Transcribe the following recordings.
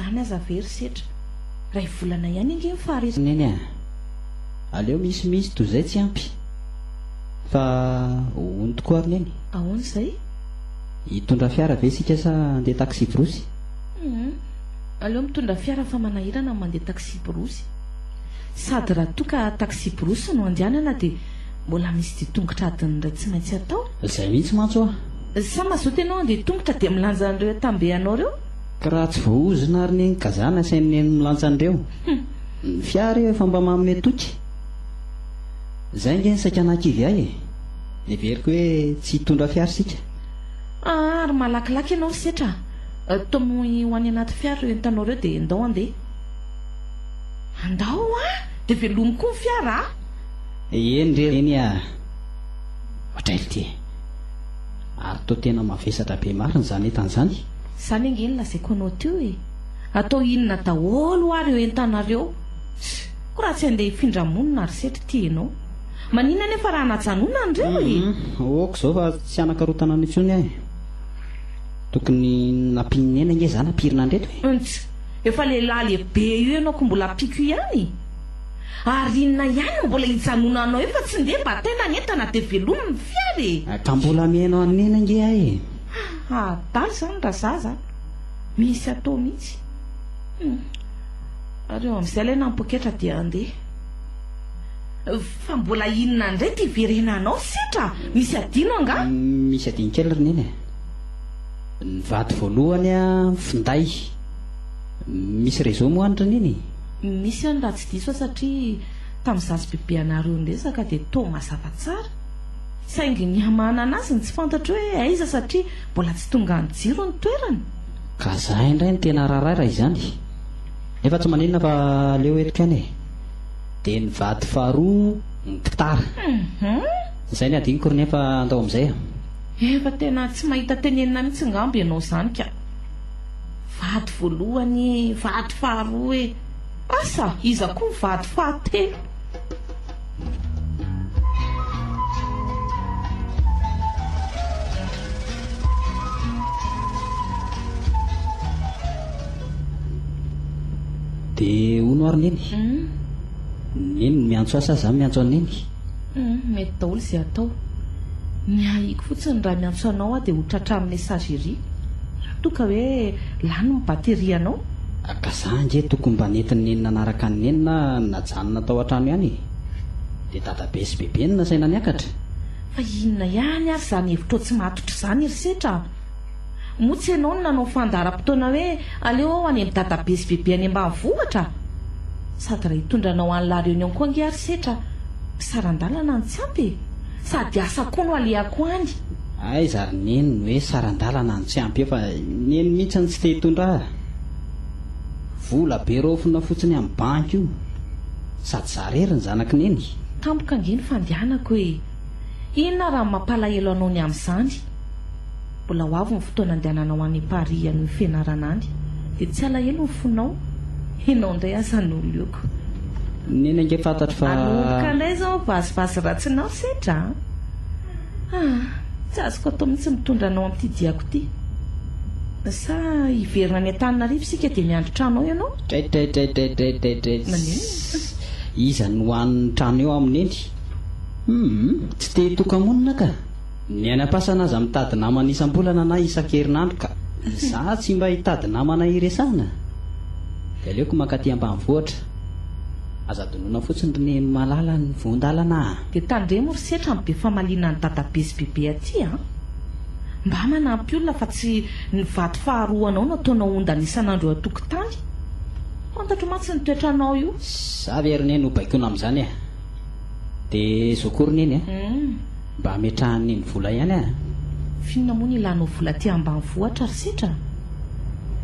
zany aza very setra ray volana ihany inge mifaharesy neny aleo misy toy izay tsy ampy fa ony tokoa ary neny ahoana izay hitondra fiara ve sika sa andeha taxi brosy aleo mitondra fiara fa manahirana mandeha taxi brosy sady raha toka taxi brosy no andehanana dia mbola misy ditongotra adiny ray tsy maintsy atao izay mihitsy mantso sa mazoto ianao andeha tongotra dia milanja an'ireo tambeanao reo ka raha tsy voaozina ary neny kazana saineny milanja an'ireo ny fiara io efa mba manome toky izay nge ny saika nankivy ahy neveriko hoe tsy hitondra fiara sika ary malakilaky ianao setra tomoy ho any anaty fiara reo entanao reo dia andao andeha andao dia velomy koa ny fiara eny re eny ohatraily ty ary to tena mavesatra be marina zany etan'izany izany ange ny lazaiko anao teo atao inona daholo ary eo entanareo ko raha tsy andeha hifindramonina ary setra ty ianao maninona nefa raha najanona andreo oko izao fa tsy anakarotana nitsony ahy tokony nampinena nge zany ampirina andreto efa lehilahy lehibe io ianao ko mbola apiko ihany ary inona ihany mbola hijanona anao efa tsy ndeha mba tena nyentana dia velomy ny fiara ka mbola mihainao anena nge ahy daly zany raha zaza misy atao mihitsy ary eo amin'izay ilay nampoketra dia andeha fa mbola inona indray ty verenanao setra misy adino anga misy adiny kely rineny ny vady voalohany finday misy réseau moanitra niny misy any raha tsy diso satria tamin'ny zazy bebe anareo ndresaka dia to mazava tsara saingy ny hamana anazy ny tsy fantatra hoe aiza satria mbola tsy tonga ny jiro ny toerany ka zahay indray ny tena raharay raha izany nefa tsy maninona fa leo etika any dia ny vady faharoa ny gitara izay ny adiniko ry nefa andao amin'izay efa tena tsy mahita tenenina mihitsy ngambo ianao zany ka vady voalohany vady faharoa asa iza koa vady fahatelo dia ono ary neny neny miantso asa zany miantso aneny mety daholo izay atao ny ahiko fotsiny raha miantso anao dia hotratra amin'ny messagerie raha toka hoe lany ny bateria anao ka za nge tokony mba nentiny nenina anaraka ny nenina najanona tao an-trano ihany dia dadabe sy bebe ny nasaina niakatra fa inona ihany ary zany hevitra tsy matotra izany ry setra motsy ianao no nanao fandaharam-potoana hoe aleo ao any amin'ny dadabe sy bebe any ambanivohitra sady raha hitondranao any la reunion koa ange ary setra sarandalana ny tsy ampy sady asa koa no alehako any ay zary neny hoe sarandalana ny tsy ampy fa neny mihitsy ny tsy te hitondra vola be rofona fotsiny amin'ny banky io sady zarery ny zanaky neny tampoka ange ny fandehanako hoe inona raha mampalahelo anao ny amin'izany mbola ho avy ny fotoana andehananao any Paris any fianarana any dia tsy alahelo ny fonao ianao indray aza n'oloko neny ange fantatra fa anomboka indray zao vazivazy ratsinao setra tsy azoko atao mihitsy mitondra anao amin'ity diako ity sa hiverina ny an-tananarivo sika dia miandry trano ao ianao iza no hoan'ny trano eo amin'eny tsy te hitokamonina ka ny any am-pasana aza mitady namana isam-bolana na isan-kerinandro ka za tsy mba hitady namana iresahana dia aleoko mankaty ambanivohitra aza donona fotsiny ry neny malala ny voandalana dia tandremo ry setra amin'ny be famaliana ny dadabe sy bebe aty mba manampy olona fa tsy ny vady faharoa anao no ataonao ondana isan'andro eo atokotany fantatro matsy ny toetranao io za very neny ho baikona amin'izany dia zokory neny mba ametrahany ny vola ihany finona moa ny ilanao vola ty ambanivohitra ry setra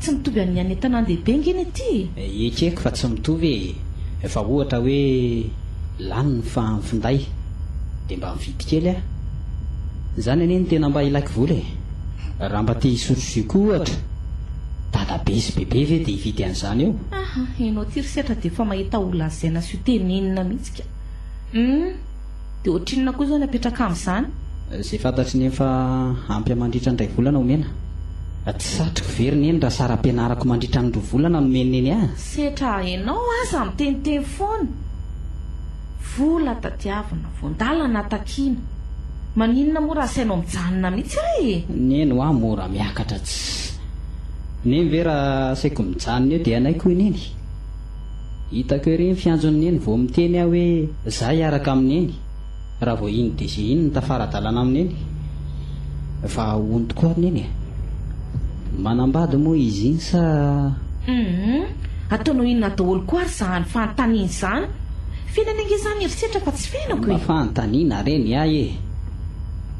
tsy mitovy amin'ny any an-tanan-dehibe ngeny aty ekeko fa tsy mitovy efa ohatra hoe lany ny finday dia mba mividy kely zany aneny tena mba ilaky vola raha mba te hisotro koa ohatra dadabe sy bebe ve dia hividy an'izany eo ianao ty ry setra dia efa mahita olona zaina sy ho tenenina mihitsy ka dia ohatrinona koa zao ny apetraka amin'izany izay fantatry ny efa ampy amandritra ndray volana omena tsy satroko veriny eny raha saram-pianarako mandritra ny 2 volana nomeny eny setra ianao aza miteniteny foana. Vola tadiavana voandalana takiana. Maninona moa raha sainao mijanona mihitsy re? Neny ho mora miakatra tsy. Neny ve raha saiko mijanona eo dia anaiko ineny. Hitako ery fianjon'ny eny vao miteny aho hoe za hiaraka amin'eny. Raha vao iny dia izay iny ny tafaradalana amin'eny. Fa hony tokoa neny. Manambady moa izy iny sa ataonao inona daholo koa ary zany fanontaniana izany. Fiainana izany eritreritra fa tsy fiainako. Fanontaniana reny ahy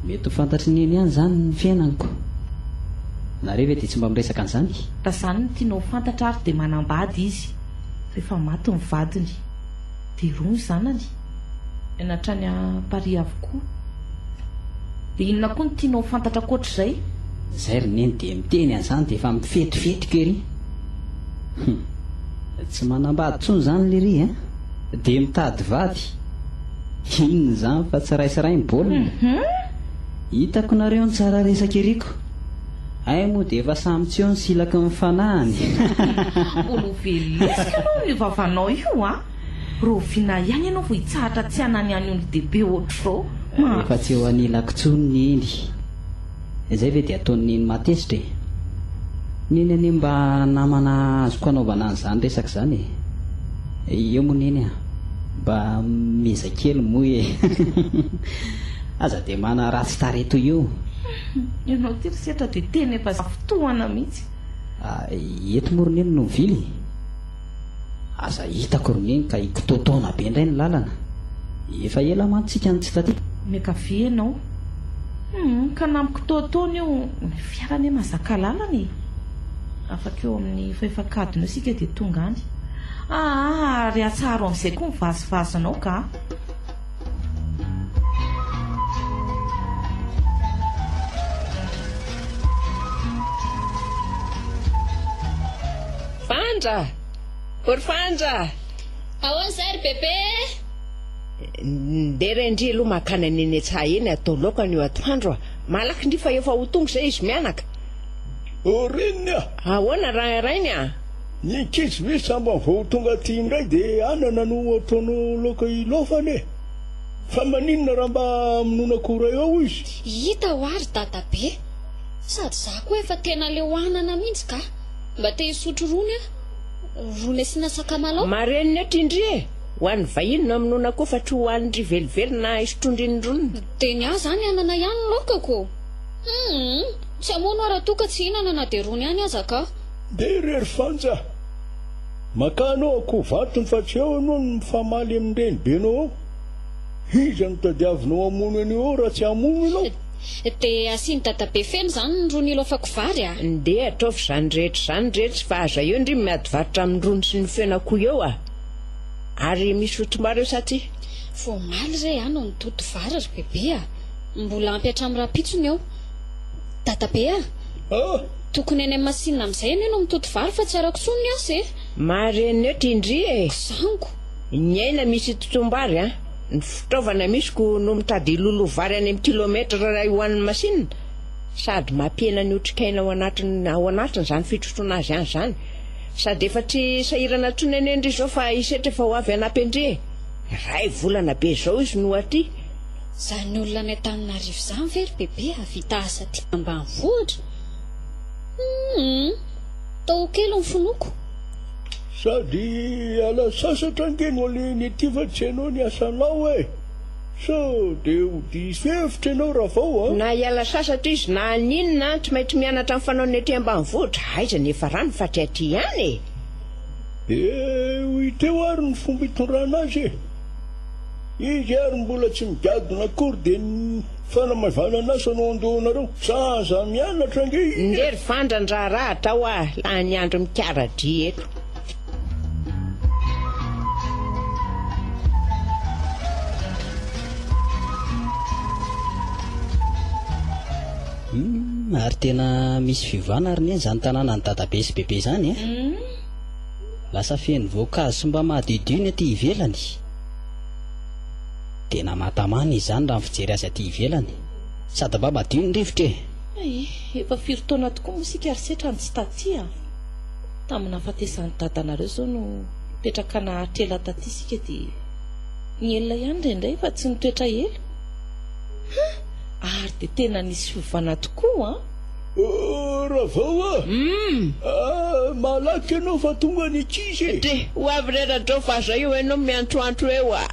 mety ho fantatry neny ihany zany ny fiainanako. Nareo ve dia tsy mba miresaka an'izany? Raha izany no tianao fantatra ary dia manambady izy. Rehefa maty ny vadiny dia roa ny zanany anatrany Paris avokoa. Dia inona koa no tianao fantatra koatr'izay? Zay ry neny dia miteny an'izany dia efa mifetrifetrika ery. Tsy manambady tsony zany le ry dia mitady vady. Inona zany fa tsy raisiray ny baolina. Hitako nareo ny tsara resaka eriko. Ay moa dia efa samy tsy eo ny silaky ny fanahany. Olovelesika ianao io vavanao io Rovina ihany ianao vao hitsahatra tsy hanany any olon-dehibe ohatr'izao. Efa tsy eo anilako tsony neny. Izay ve dia ataony neny matezitra e. Neny anie mba namana azoko anaovana an'izany resaka izany e. Eo moa neny mba meza kely moa e. Aza dia mana ratsy tareto io. Ianao ty risetra dia tena efa fotoana mihitsy. Eto moa roneny no mivily. Aza hitako roneny ka ikitotaona be indray ny lalana. Efa ela mantsika ny tsy taty. Miakavy ianao. Ka namikitotaona eo fiarany mazaka lalana e. Afaka eo amin'ny fahefankadina isika dia tonga any. Ry atsaro amin'izay koa mivazivazanao ka. Fandra! Por Fandra! Ahoana zay ry bebe? Ndeha rendry aloha makana neny etsah eny atao laokany io atoandro malaky ndry fa efa ho tonga izay izy mianaka. Reniny ahoana raha rainy ny ankizy ve samba vao tonga aty indray dia anana no ataonao laoka ilofany fa maninona raha mba aminonakora eo izy? Hita ho ary dadabe sady za koa efa tena leo anana mihitsy ka mba te hisotro rony rony asiana sakamalaho. Mareniny atrindry ho an'ny vahiny no aminona koa fa tsy ho an'ndry velively na isotrondriny roniny. Teny aho zany anana ihany laokako. Tsy amono ara toka tsy hinana na dia rony ihany aza ka. Dia rery Fanja makanao akoho vatony fa tsy eo anao ny mifamaly amin'ireny benao. Iza no tadiavinao amono an'io raha tsy amono ianao? Dia asiany dadabe feno zany ny rony ilofako vary ndeha ataovy izany rehetra fa aza eo ndry miady varotra amin'ny rony sy ny fenako eo ary misy otromaro eo sa ty? Vao maly ray no nitoto vary ry bebe mbola ampy hatramin'ny rapitsony eo. Dadabe tokony any amin'ny masinina amin'izay any ianao mitoto vary fa tsy arako tsony ny asa Mareniny eo trindry Zango ny aina misy totombary ny fitaovana misiko no mitady lolo vary any amin'ny kilometra raha io an'ny masinina sady mampiena ny otrikaina ao anatiny izany fitrotrona azy ihany izany sady efa tsy sahirana tsony any endry izao fa isetra efa ho avy anampy andre ray volana be izao izy no aty. Zany olona ny Antananarivo izany ve ry bebe vita asa ty ambanivohitra. Tao kely ny fonoko sady ala sasatra angeno le netivatsy ianao ny asanao so dia hodisefitra ianao raha vao na hiala sasatra izy na ninona tsy maintsy mianatra amin'ny fanaony aty ambanivohitra aiza ny efa rano fa tsy aty ihany hiteo ary ny fomba hitondrana azy izy ary mbola tsy migadona akory dia ny fanamavana asa no andohanareo saza mianatra ange ndery fandran-draharaha tao laha ny andro mikaradry eto. Ary tena misy fivana ary neny zany tanàna ny dadabe sy bebe zany lasa feno voankazo sy mba mahadidio ny aty ivelany. Tena mahatamana izy zany raha ny fijery azy aty ivelany sady mba madio ny rivotra Efa firy-taona tokoa moa isika Arisetra ny tsy tatia. Tamina fahatesan'ny dadanareo zao no petraka naharitra ela taty isika dia ny elona ihany indraindray fa tsy nitoetra ela. Ary dia tena nisy fiovana tokoa raha vao malaky ianao fa tonga ny tsisy de ho avy reradrao vaza io ianao miantroantro eo a.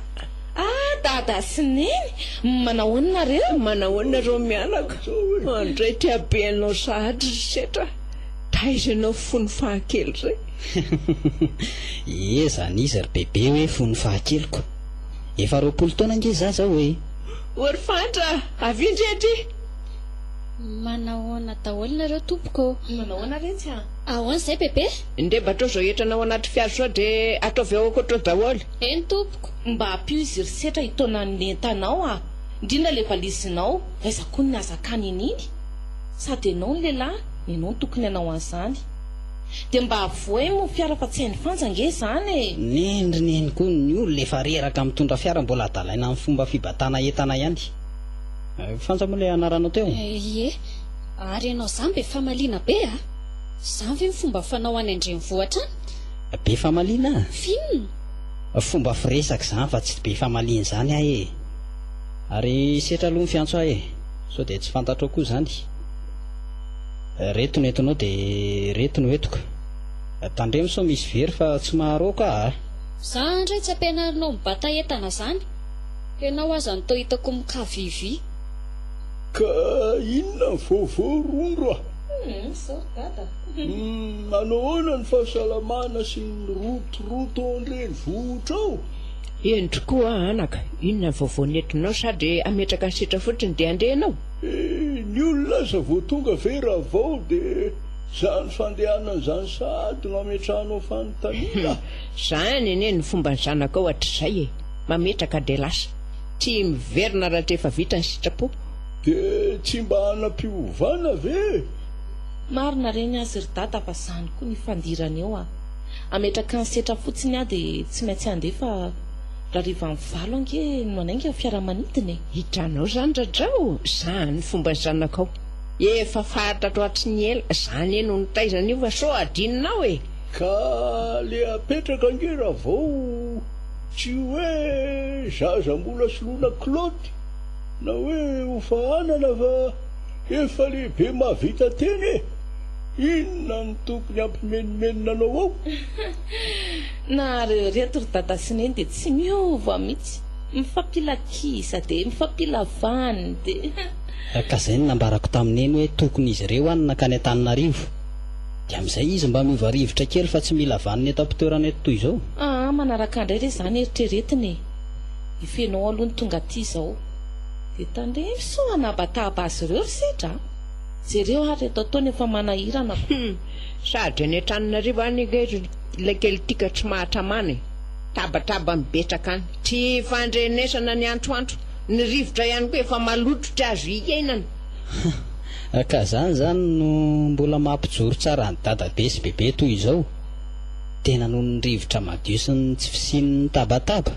Dada sy neny manahoana reo manahoanareo mianaka andray tiabe anao sahatra setra taiza ianao fony fahakely zay. Zany izy ry bebe hoe fony fahakeloko efa 20 taona nge za zao hoe ory fanta avindrety manahoana daholo tompoko. Manahoana retsy ahoana zay bebe ndeba atrao zao entranao anaty fiara sao de ataovy ao akoatra daholo. Eny tompoko mba hampio izy Risetra hitona ny entanao indrindra le valisinao aizako ny azakany ininy sady ianao ny lehilahy ianao ny tokony anao an'izany dia mba avoe mo fiara fa tsy hainy fanjange zany nendrineny koa ny olona efa reraka mitondra fiara mbola adalaina amin'ny fomba fibatana entana ihany. Fanja moa le anaranao teo ie ary ianao zany be famaliana be zany ve ny fomba fanao any andrenivohitra be famaliana finina fomba firesaka zany fa tsy be famaliana zany ahe ary setra aloha ny fiantso ahe sao dia tsy fantatro koa zany. Reto no entinao dia reto no etoka tandremo sao misy very fa tsy maharo ka za ndray tsy ampianarinao mibata entana zany ianao aza ny tao hitako mikavivy ka inona vaovao rondro manahoana ny fahasalamana sy ny rotoroto andreny vohitra ao. Endry koa anaka inona vaovao nentinao sady ametraka ny setra fotsiny dia andrehanao. Ny olona aza vao tonga vera avao dia zany fandehanana zany sady no ametrahanao fanontaniana. Zany ene ny fomba ny zanaka ao hatr'izay mametraka dia lasa tsy miverina raha efa vita ny sitrapo dia tsy mba hanam-piovana ve marina reny azy ry dada fa zany koa ny fandirana eo ametraka ny setra fotsiny dia tsy maintsy andefa raha riva mivalo ange no anainga fiaramanidiny hitranao zany radrao zany ny fomba ny zanaka ao efa faritra toatry ny ela zany eno ny taizana io fa so adinonao ka le apetraka ange raha vao tsy hoe zaza mbola soloana kilaoty na hoe hofahanana fa efa lehibe mahavita teny inona ny tokony ampimenimeninanao ao na reto ry dada sy neny dia tsy miova mihitsy mifampilakisa dia mifampilavany dia ka zay ny nambarako tamineny hoe tokony izy ireo any nakany an-Tananarivo dia amin'izay izy mba miova rivotra kely fa tsy mila vaniny eto am-pitoerana eto toy izao manaraka indray re zany eritreretiny ifenao aloha ny tonga aty izao dia tandremo so anabataba azy ireo Risetra jereo ary eto ataony efa manahirana sady any an-Tananarivo any ilay kely tika tsy mahatramany tabataba mibetraka any tsy fandrenesana ny antroantro ny rivotra ihany koa efa malototra azo iainana ka zany no mbola mampijoro tsara ny dadabe sy bebe toy izao tena noho ny rivotra madio sy ny tsy fisian'ny tabataba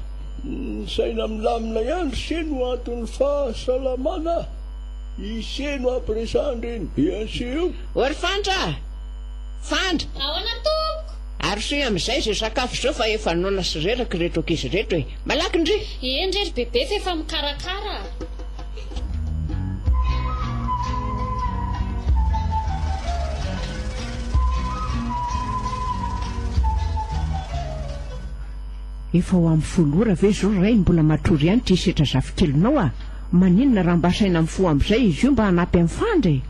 saina milamina ihany seno anton'ny fahasalamana iseno ampiresandreny be anseo ory fandra ahoana tompoko ary soy amin'izay zay sakafo zao fa efa nona sy reraka reto ankizy reto hoe malaky ndry endrery bebe fa efa mikarakara efa ho amin'ny folora ve zao ray mbola matory ihany ty setra zavikelinao maninona raha mba saina mifoha amin'izay izy io mba hanampy amin'ny fandry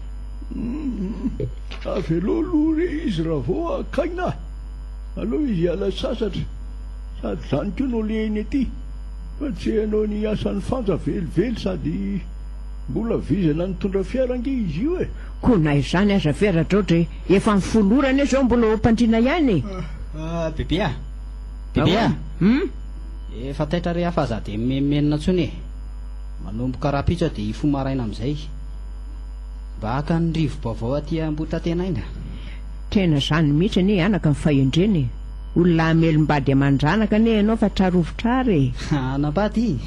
avelo loha re izy raha vao akaina aloha izy hiala sasatra sady zany koa no lehiny aty fa tsy hanao ny asan'ny fanja velively sady mbola vizana nitondra fiara ange izy io koa na izany aza veradraotra efa ny folorana zao mbola hompandrina ihany bebe efa taitra re hafa za dia memenina ntsony manomboka rapitso dia ifomaraina amin'izay mba haka ny rivo-baovao aty ambotra tenaina tena zany mihitsy ane anaka ny fahendreny olona amelim-bady amandranaka ane ianao fa trarovitrary anambady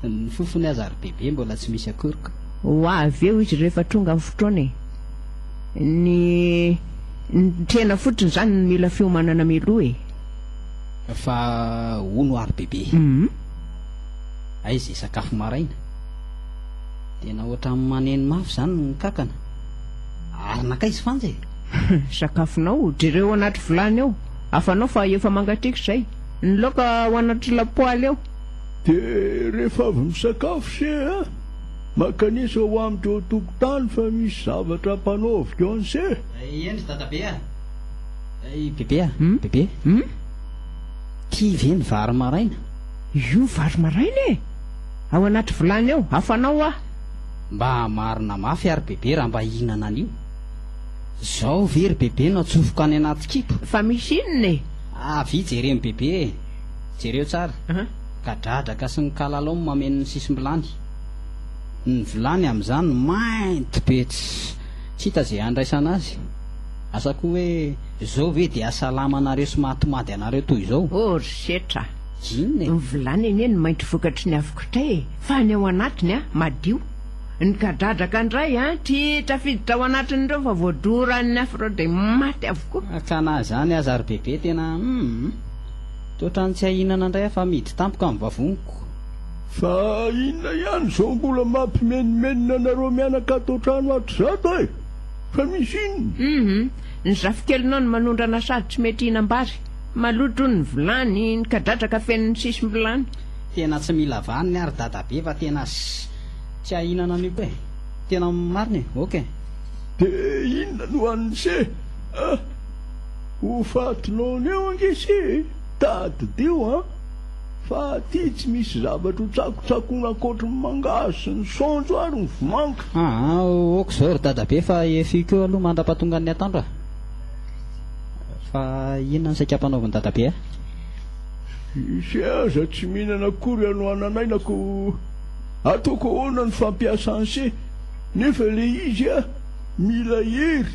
ny fofony aza ry bebe mbola tsy misy akoroka ho avy eo izy rehefa tonga amin'ny fotoana ny tena fotsiny zany ny mila fiomanana miloha fa ono ary bebe ay izay sakafo maraina tena ohatra maneny mafy zany ny kakana ary nakaizy fanja sakafonao direo anaty vilany eo afanao fa efa mangatrika izay ny laoka ao anaty lapoaly eo dia rehefa avy misakafo se makanisa ho amindreo tokotany fa misy zavatra mpanaovika ao anse eny dadabe bebe bebe tia ve ny vary maraina io vary maraina ao anaty vilany eo afanao mba marina mafy ary bebe raha mba hihinana an'io zao very bebe natsofoka any anaty kipo fa misy inona avy jereny bebe jereo tsara ka dradraka sy ny kalalao mameno ny sisim-bilany ny vilany amin'izany mainty be tsy hita izay andraisana azy asa koa hoe zao ve dia asalama anareo sy mahatomady anareo toy izao setra inona ny vilany eny ny mainty vokatry ny avokotray fa ny ao anatiny madio ny kadradraka indray tia tafiditra ao anatin'ireo fa voadoran'ny afro dia maty avokoa ka na zany azy ary bebe tena toatra ny tsy hahinana indray fa midy tampoka amin'ny vavoniko fa inona ihany zao mbola mampimenimenina anareo mianaka atao trano ato zato fa misy inona ny zafikelinao ny manondrana sady tsy mety hinam-bary maloto ny vilany ny kadradraka feniny sisim-bilany tena tsy mila vaniny ary dadabe fa tena tsy hahinana an'io koa tena marina oka dia inona no an'se ho fatinao aneo angese tadidio fa ty tsy misy zavatra ho tsakotsakoana akoatrany mangasy ny sonjo ary ny vomanka oko zao ry dadabe fa efiko aloha mandra-pahatonga ny atandro fa inona ny saika-panaoviny dadabe isy aza tsy mihinana akory ano ananainako ataoko ahoana ny fampiasanse nefa le izy mila hery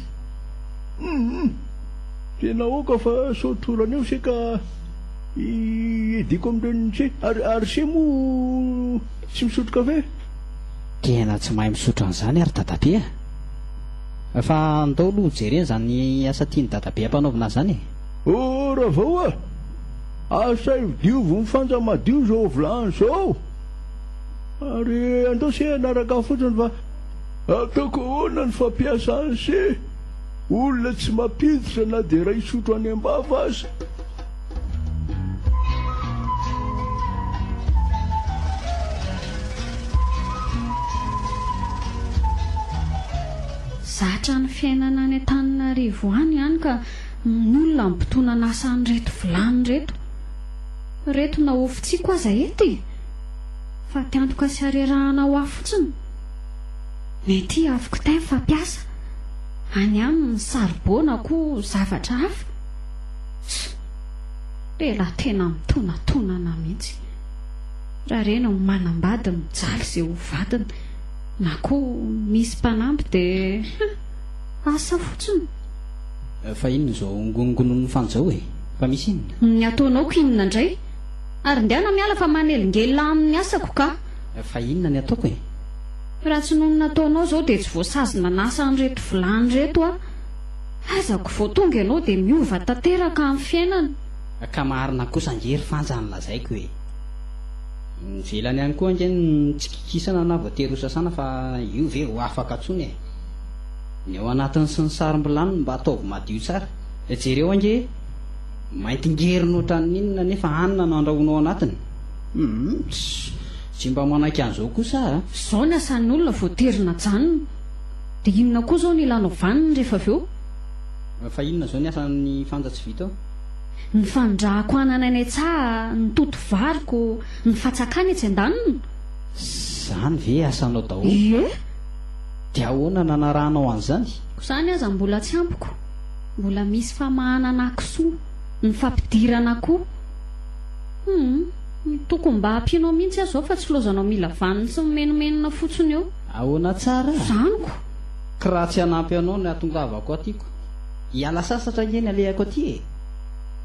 tena oka fa sotorana eo se ka ediko amin'ireny ary se mo tsy misotro kafe tena tsy mahay misotro an'izany ary dadabe fa andao aloha jereny zany asa tiany dadabe ampanaovina zany raha vao asa idiovy mifanja madio zao vilany zao ary andao se anaraka fotsiny fa ataoko ahoana ny fampiasan'se olona tsy mampiditra na dia raha isotro any ambava azy zatra ny fiainana any Antananarivo any ka ny olona mipotona nasany reto vilany reto na ofintsiko aza ety fa tiantoka sy arerahana ho afotsiny mety afoko tay fampiasa any amin'ny saribona koa zavatra hafa lehilahy tena mitonatonana mihitsy raha reny manambady mijaly izay ho vadiny na koa misy mpanampy dia asa fotsiny fa inona zao ngongonon'ny fanjao fa misy inona ny ataonao ko inona indray ary ndiana miala fa manelingelina amin'ny asako ka fa inona ny ataoko raha tsy noho ny nataonao zao dia tsy voasazina nasa an'reto vilany reto azako vao tonga ianao dia miova tanteraka amin'ny fiainana ka marina kosa angery fanja ny lazaiko velany ihany koa ange ny tsikikisana na voatery ho sasana fa io ve ho afaka tsony ny ao anatin'ny sy ny sarim-bilany mba ataovy madio tsara jereo ange maintingery nohatra ninona nefa anina no andrahonao anatiny tsy mba manaiky an'izao kosa zao ny asan'ny olona voaterina janona dia inona koa zao ny ilanao vaniny rehefa avy eo fa inona zao ny asan'ny fanjatsy vita ny fandrahako anana any tsaha ny toto variko ny fatsakany etsy an-danina zany ve asanao daholo dia ahoana nanarahanao an'izany ko zany aza mbola tsy ampiko mbola misy famahanana kisoa ny fampidirana koa tokony mba hampianao mihitsy azy zao fa tsy lozanao mila vaniny sy mimenomenona fotsiny eo ahoana tsara zaniko ka raha tsy hanampy anao ny atongavako atyko hiala sasatra ngeny alehako aty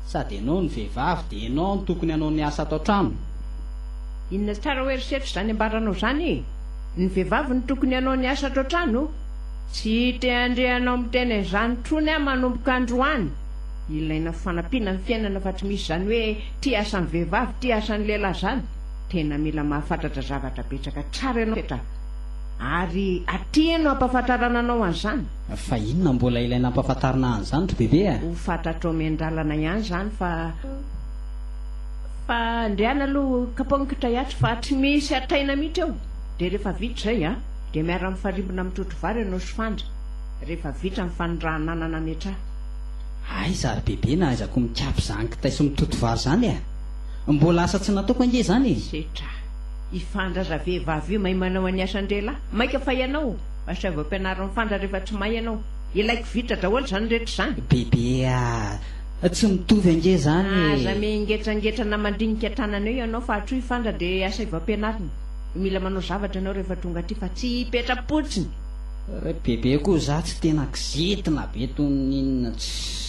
sady ianao ny vehivavy dia ianao ny tokony hanao ny asa atao trano inona tsara hoe risetra zany ambaranao zany ny vehivavy ny tokony ianao ny asa ato trano tsy te andrehanao miteny izany trony a manomboka androany ilaina fanampiana ny fiainana fa tsy misy izany hoe ty asan'ny vehivavy ty asan'ny lehilahy zany tena mila mahafantatra zavatra betsaka tsara ianao petra ary atianao ampahafantarana anao an'izany fa inona mbola ilaina ampahafantarana an'izany ry bebe a ho fantatrao miandalana ihany zany fa andriana aloha kaponikitra ihatra fa tsy misy ataina mihitsy eo dia rehefa vitra zay a dia miara mifarimbona mitrotro vary ianao sy fandra rehefa vitra ny fanondrahananana metra ay za ry bebe na aizako mikiapy zany kitay sy mitoto vary zany a mbola asa tsy nataoko ange zany setra ifandraza vehivavy io mahay manao any asan-drehilahy maika fa ianao asa vao ampianarina mifandra rehefa tsy mahay ianao ilaiko vitra daholo zany rehetra zany bebe a tsy mitovy ange zany aza mingetrangetrana mandrinika tanana eo ianao fa hatro ifandra dia asa vao ampianarina mila manao zavatra ianao rehefa tonga aty fa tsy hipetra-potsiny bebe koa za tsy tena kizitina be toninona tsy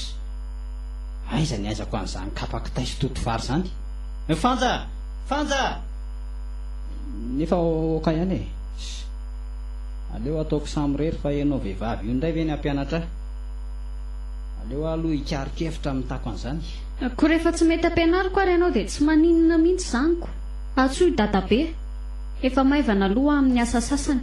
aiza ny aizako an'izany kapakitay sy toto vary zany fanja nefa oka ihany e aleo ataoko samyrery fa ianao vehivavy io ndray ve ny ampianatra aleo aloha hikarikefitra mitako an'izany ko rehefa tsy mety ampianariko ary ianao dia tsy maninona mihitsy zanyko atsoy dadabe efa maivana aloha amin'ny asa sasany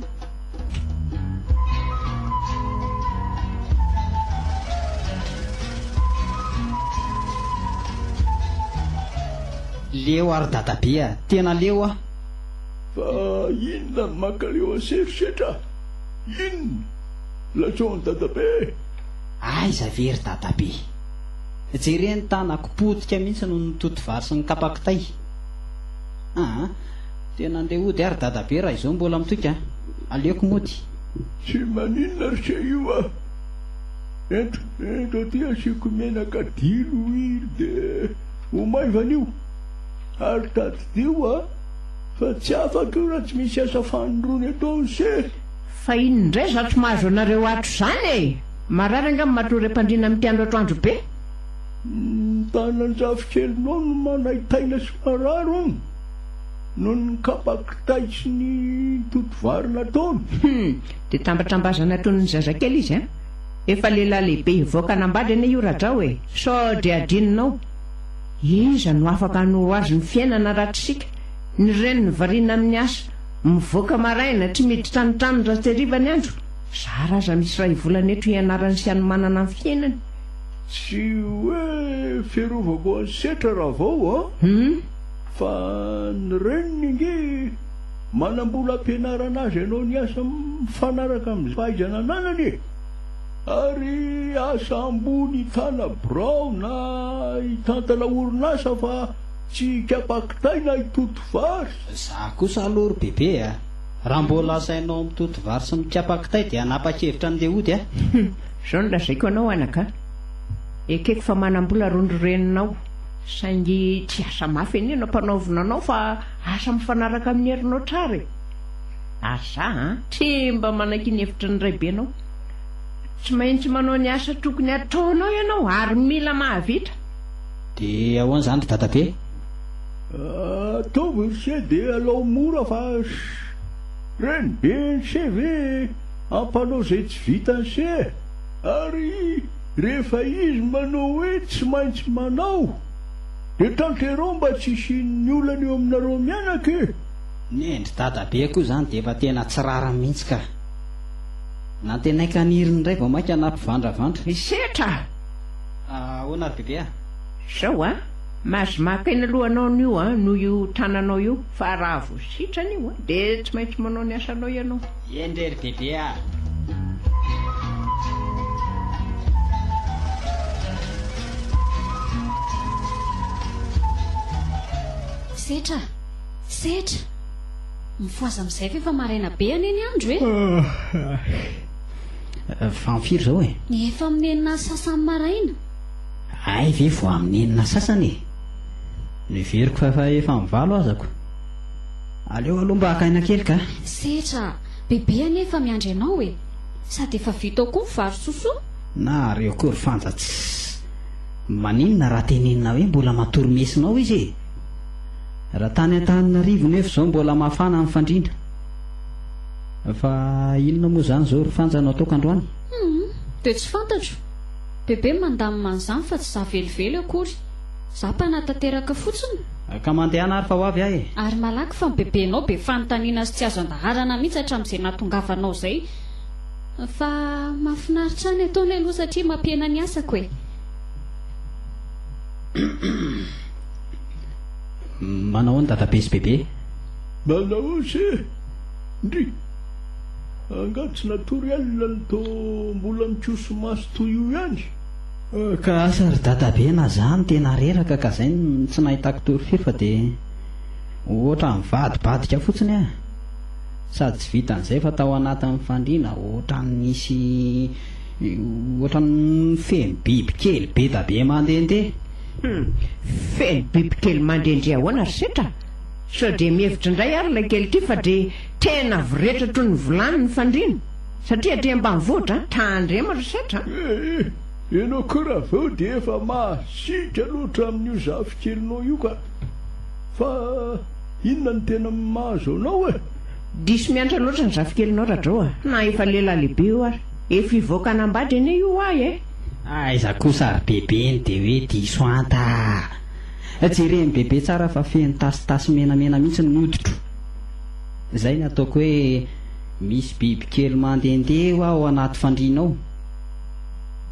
leo ary dadabe a tena leo a fa inona ny mankaleo aserisetra inona latsoany dadabe aiza very dadabe jereny tanako potika mihitsy no nitoto vary sy ny kapakitay tena andeha ody ary dadabe raha izao mbola mitoika aleoko mody tsy maninona ry se io a ento ty asiako menaka dilo iry dia ho maivan'io ary tadidio a fa tsy afaka io raha tsy misy asa fanondrony ataony se fa ino indray zatro mahazo anareo atro zany e marary angamy matory ampandriana amitiandro atoandro be tananjavokelyno no manaitaina sy mararo on no ny kapakitay sy ny toto vary nataony dia tambatrambazana ataony ny zazakely izy a efa lehilahy lehibe hivoaka nambady ane io radrao e sao dia adrininao iza no afaka no azy ny fiainana ratrysika ny reny ny variana amin'ny asa mivoaka maraina tsy miditra ny tranony raha tsy arivany andro zara aza misy raha hivolana eto hianarany sy anomanana amin'ny fiainany tsy hoe fiarovako any setra raha vao fa ny reniny nge manambola ampianarana azy ianao ny asa mifanaraka amin'ny fahaizana ananany e ary asa ambony tana brao na hitantana orinasa fa tsy kapakitay na hitoto vary za kosa aloha ry bebe a raha mbola asainao mitoto vary sy mikapakitay dia anapa-kevitra andeha ody a zao no lazaiko anao anaka ekeko fa manambola rondro reninao saingy tsy asa mafy any anao mpanaovinanao fa asa mifanaraka amin'ny herinao trary aza tsy mba manakiny hevitra ny ray be anao tsy maintsy manao ny asa tokony ataonao ianao ary mila mahavita dia ahoana zany ry dadabe ataovy ry se dia alao mora fa reny be ny se ve ampanao zay tsy vitany se ary rehefa izy manao hoe tsy maintsy manao dia tanterao mba tsy isin'ny olana eo aminareo mianaka e nendry dadabe koa zany dia efa tena tsy rara mihitsy ka nantenaika aniriny indray vao mainka nampivandravandra isetra ahoana ry bebe a zao a mahazo makaina alohanao n'io a no io tananao io fa raha vo sitrany io a dia tsy maintsy manao ny asanao ianao endre ry bebe a setra mifoaza amin'izay fa efa maraina be aneny andro fa mifiry zao e efa amin'ny enina sasany maraina ay ve vo amin'ny enina sasany niveriko fa efa mivalo azako aleo aloha mba hakaina kely ka setra bebe anefa miandry anao e sady efa vita ao koa ny vary sosoa na reo koa ry fanjatsy maninona raha tenenina hoe mbola matoromesinao izy e raha tany an-tanina rivo nefa zao mbola mafana amin'ny fandrina fa inona moa izany izao ry fanjanao toaka androany? dia tsy fantatro. bebe mandamina an'izany fa tsy za velively akory. za mpanatanteraka fotsiny. Ka mandehana ary fa ho avy ahy. Ary malaky fa bebenao be fanontaniana sy tsy azo andaharana mihitsy hatramin'izay nahatongavanao izay. Fa mahafinaritra any ataony aloha satria mampiena ny asako e. Manao ny dadabe sy bebe? Manao se ndry angatsy natory alina ny to mbola mikoso maso toy io ihany. Ka asa ry dadabe na zany tena reraka ka zay tsy nahitako tory firy fa dia ohatra mivadibadika fotsiny a. Sady tsy vitan'izay fa tao anatin'ny fandriana ohatra nisy ohatra ny feno bibikely be da be mandehandeha. Feno bibikely mandehandeha ahoana ry setra? Sao dia mihevitra indray ary ilay kely ity fa dia tena viretra toy ny vilany ny fandriana satria dia mba mivoatra tandrema ry setra. Ianao koa vao dia efa masika loatra amin'io zafikelinao io ka fa inona ny tena mahazo anao e? Diso miantra loatra ny zafikelinao radrao a. Na efa lela lehibe io ary efa hivoaka anambady eny io ahy e. Aiza kosa ry bebeny dia hoe diso anta. Jereny bebe tsara fa feno tasitasy menamena mihitsy ny hoditro. Izay ny ataoko hoe misy bibikely mandehandeha ao anaty fandrianao.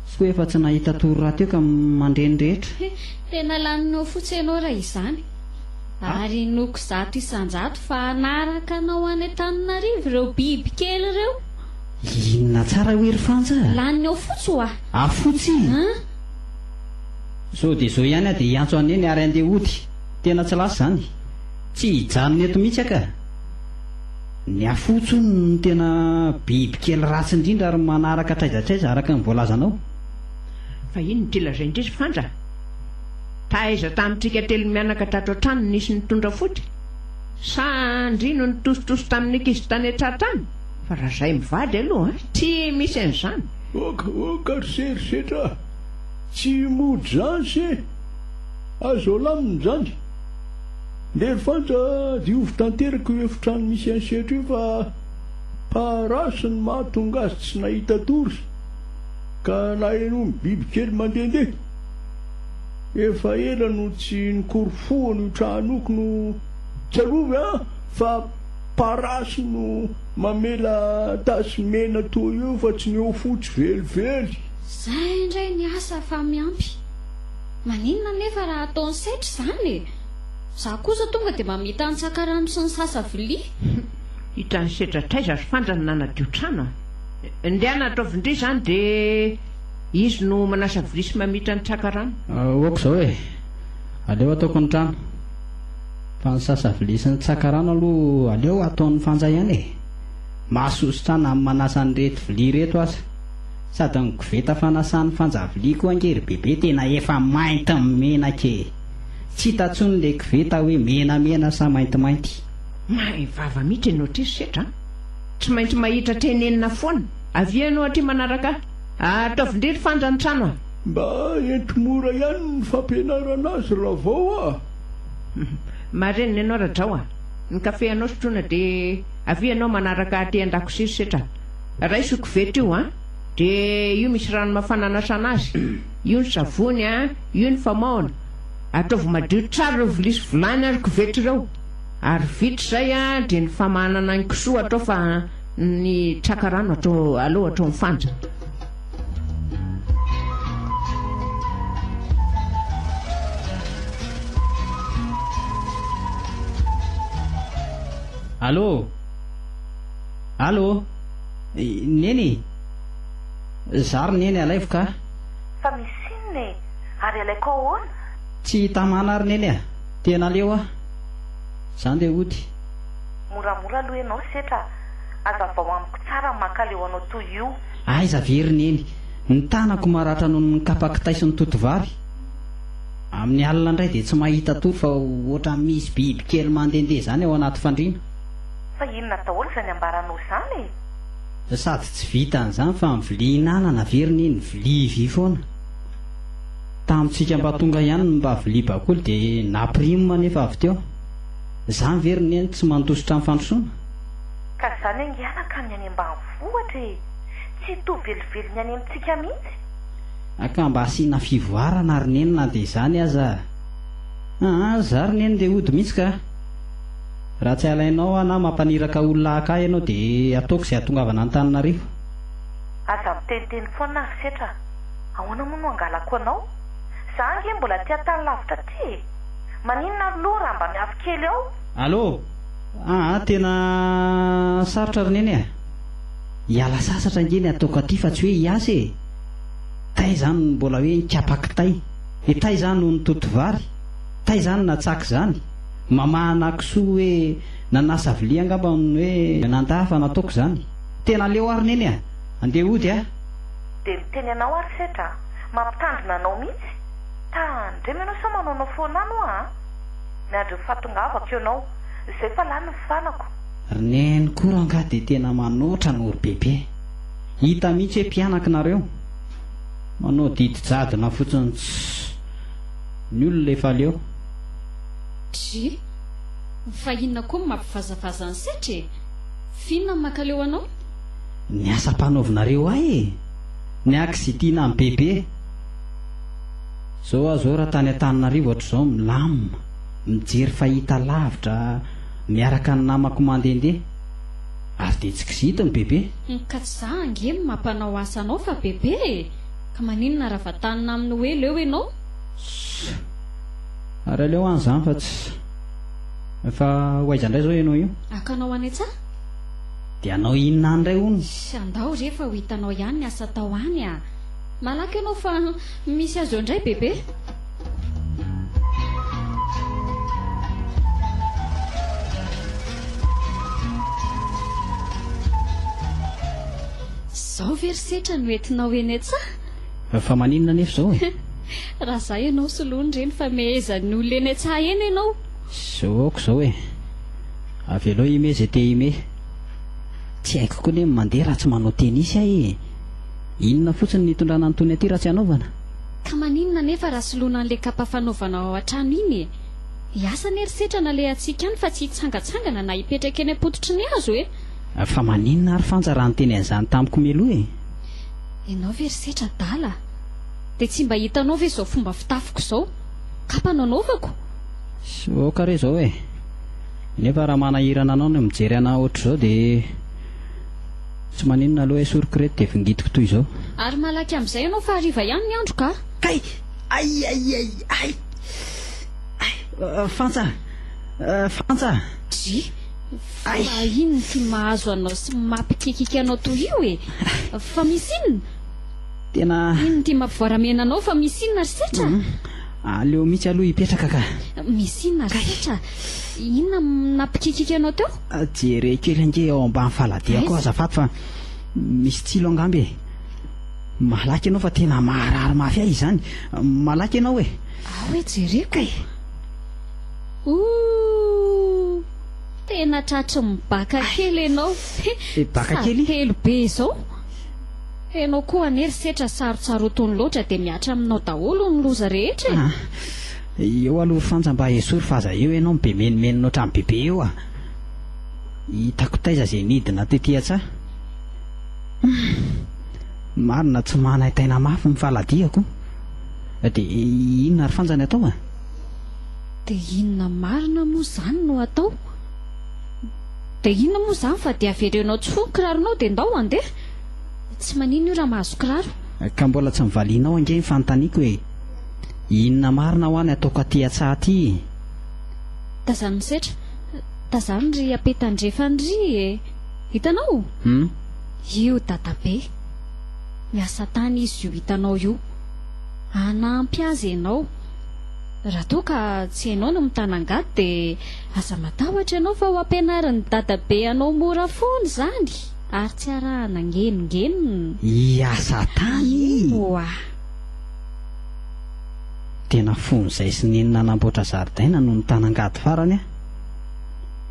Sy koa efa tsy nahita tory raha teo ka mandreny rehetra. Tena laninao fotsy ianao raha izany. Ary noko zato isan-jato fa anaraka anao any Antananarivo ireo bibikely ireo. Inona tsara hoe ry fanja? Laninao fotsy ho ah. Fotsy? So dia zao ihany dia hiantso aneny ary andeha hody. Tena tsy lasa izany. Tsy hijanona eto mihitsy aka. Ny afotsy no tena bibikely ratsy indrindra ary manaraka traizatraiza araka ny voalazanao. Fa ino ny tila izay indrisy fanja? Taiza tamintsika telo mianaka tato an-trano nisy nitondra foty? Sa andrino nitositoso tamin'ny ankizy tany an-trano? Fa raha izay mivady aloha tsy misy an'izany. Oka ry serisetra tsy mody zany se azo lamina zany. Ndery fanja diovy tanteraka io efitrano misy an'ny setra io fa parasy ny mahatonga azy tsy nahita tory ka naheno ny bibikely mandehandeha. Efa ela no tsy nikorofohany io tranoko no tsarovy fa parasy no mamela tasy mena toa io fa tsy neo fotsy velively. Zay indray ny asa fa miampy. Maninona nefa raha ataony setra izany e? Za kosa tonga dia mamita ny sakarano sy ny sasa vilia. Hitan'ny setra taiza ry fandrany nanadio trano. Ndehana ataovindry izany dia izy no manasa vilia sy mamita ny sakarano. Oako izao e, aleo ataoko ny trano. Fa ny sasa vilia sy ny sakarano aloha aleo ataon'ny fanja ihany e. Mahasosotrana amin'ny manasa ny reto vilia reto aza. Sady ny koveta fanasan'ny fanja vilia koa angery bebe tena efa mainty menaka e. Tsy tatsony ilay koveta hoe menamena sa maintimainty. Mahay vava mihitsy ianao ty setra. Tsy maintsy mahitra tenenina foana. Avy ianao aty manaraka ataovindry ry fanja ny trano a. Mba entomora ihany ny fampianarana azy raha vao a. Marenina ianao radrao a. Ny kafe anao sotroina dia avy ianao manaraka aty an-dakozia setra. Raiso koveta io a. Dia io misy rano mafana anasana azy. Io ny savony a, io ny famaona. Ataovy madio tsara ireo vilia sy vilany ary koveta ireo. Ary vita izay a dia ny famahanana ny kisoa atao fa ny trakarano atao aloha atao mifanja. Allô? Allô? Neny? Zary neny alaiko ka? Fa misy inona e? Ary alaiko ahoana? Tsy tamana ary neny a. Tena leo a. Zany dia hody. Moramora aloha ianao setra. Aza vao amiko tsara mankaleo anao toy io. Aiza very neny. Ny tanako maratra noho ny kapakitay sy ny totovary. Amin'ny alina indray dia tsy mahita tory fa ohatra misy bibikely mandehandeha izany ao anaty fandriana. Fa inona daholo izany ambaranao izany e? Sady tsy vitan'izany fa ny vilia hinanana very neny vilia vy foana. Tamintsika mba tonga ihany mba vilia bakoly dia napirimo nefa avy teo. Izany very neny tsy mantositra amin'ny fandrosoana. ka zany angianaka ny any ambanivohitra e tsy toa velively ny any amintsika mihitsy. Aka mba asiana fivoarana ary nenina dia izany aza. Za ry neny dia ody mihitsy ka. Raha tsy alainao na mampaniraka olona haka ianao dia ataoko izay hatongavana Antananarivo. Aza miteniteny foana ry setra. Ahoana moa no angalako anao? Za ange mbola tia tany lavitra ty. Maninona aloha raha mba miavy kely ao? Allô? Tena sarotra ry neny e. Hiala sasatra angeny ataoko aty fa tsy hoe hiasa e. Tay izany mbola hoe nikapaky tay. Tay izany no nitoto vary. Tay izany natsaky izany. Mamahana kisoa hoe nanasa vilia angamba hoe nandaha fa nataoko izany. Tena leo ary neny e. Andeha ody a. Dia miteny anao ary setra. Mampitandrina anao mihitsy. Tandremo ianao sa manaonao foana ano a? Miandry fahatongavako ianao. Izay fa lany ny fanako. Ry neny koa anga dia tena manoatra no ry bebe. Hita mihitsy hoe mpianaka nareo. Manao didy jadona fotsiny ny olona efa leo. Dry, fa inona koa ny mampivazavaza ny setra e? Finona ny makaleo anao? Ny asa mpanaovinareo ahy e. Ny akisitina amin'ny bebe. Zao raha tany Antananarivo ohatr'izao milamina, mijery fahita lavitra, miaraka ny namako mandehandeha. Ary dia tsy kisita ny bebe. Ka tsy za ange mampanao asa anao fa bebe e. Ka maninona raha vatanina aminy hoe leo ianao? Ary leo any izany fa tsy. Efa hoaiza indray izao ianao io? Akanao any an-tsaha? Dia anao inona any indray hono? Sy andao rehefa ho hitanao ihany ny asa tao any a. Malaky ianao fa misy azo indray bebe. Zao very setra no entinao eny an-tsaha? Fa maninona nefa izao e? Raha za ianao soloany ireny fa meheza ny olona eny an-tsaha eny ianao. Zoako izao e. Avy aloha ime izay te ime. Tsy haiko koa hoe mandeha raha tsy manao tenisy ahy e. Inona fotsiny ny hitondrana antony aty raha tsy hanaovana? Ka maninona nefa raha soloana an'ilay kapa fanaovana ao an-trano iny e? Hiasa ny erisetra na le atsika any fa tsy hitsangatsangana na hipetraka eny am-pototry ny hazo e. Fa maninona ary fanjarany teny an'izany tamiko meloa e? Ianao very setra dala. Dia tsy mba hitanao ve izao fomba fitafiko izao? Kapa nanaovako. Zoaka re izao e. Nefa raha manahirana anao no mijery ana ohatr'izao dia tsy maninona aloha sorokirety dia vingitiko toy izao. Ary malaky amin'izay ianao fa hariva ihany ny andro ka? Kay! Fantsa! Fantsa! Dry! Fa inona ty mahazo anao sy mampikikika anao toy io e? Fa misy inona? Tena... Inona ty mampivoaramena anao fa misy inona ry setra? Aleo mihitsy aloha hipetraka ka. Misy inona ry setra? Inona nampikikika anao teo? Jere kely ange ao ambany faladiako azafady fa misy tsilo angamby e. Malaky ianao fa tena maharary mafy ahy izany. Malaky ianao e. Hoe jereko e. Tena tratry mibaka kely ianao. Baka kely? Telo be izao. Ianao koa anery setra sarotsaroto ny loatra dia miatra aminao daholo ny loza rehetra e. Eo aloha fanja mba esory fa aza eo ianao be menimenina ohatrany bebe eo a. Hitako taiza izay nidina tetỳ an-tsaha. Marina tsy manahitaina mafy ny faladiako. Dia inona ary fanjany atao a? Dia inona marina moa izany no atao? Dia inona moa izany fa dia averenao tsy fony kiraronao dia ndao andeha. Tsy manino io raha mahazo kiraro. Ka mbola tsy mivalianao ange ny fanontaniako hoe inona marina ho any ataoko aty an-tsaha aty? Tazany setra. Tazany ry apetandrefandry e. Hitanao? Io dadabe. Miasa tany izy io hitanao io. Anampy azy ianao. Raha toa ka tsy hainao no mitanangady dia aza matahotra ianao fa ho ampianarin'ny dadabe anao mora foana izany. Ary tsy arahana ngenongenona. Hiasa tany? Oa. Tena fon'izay sy nenina namboatra zaridaina no nitanangady farany a.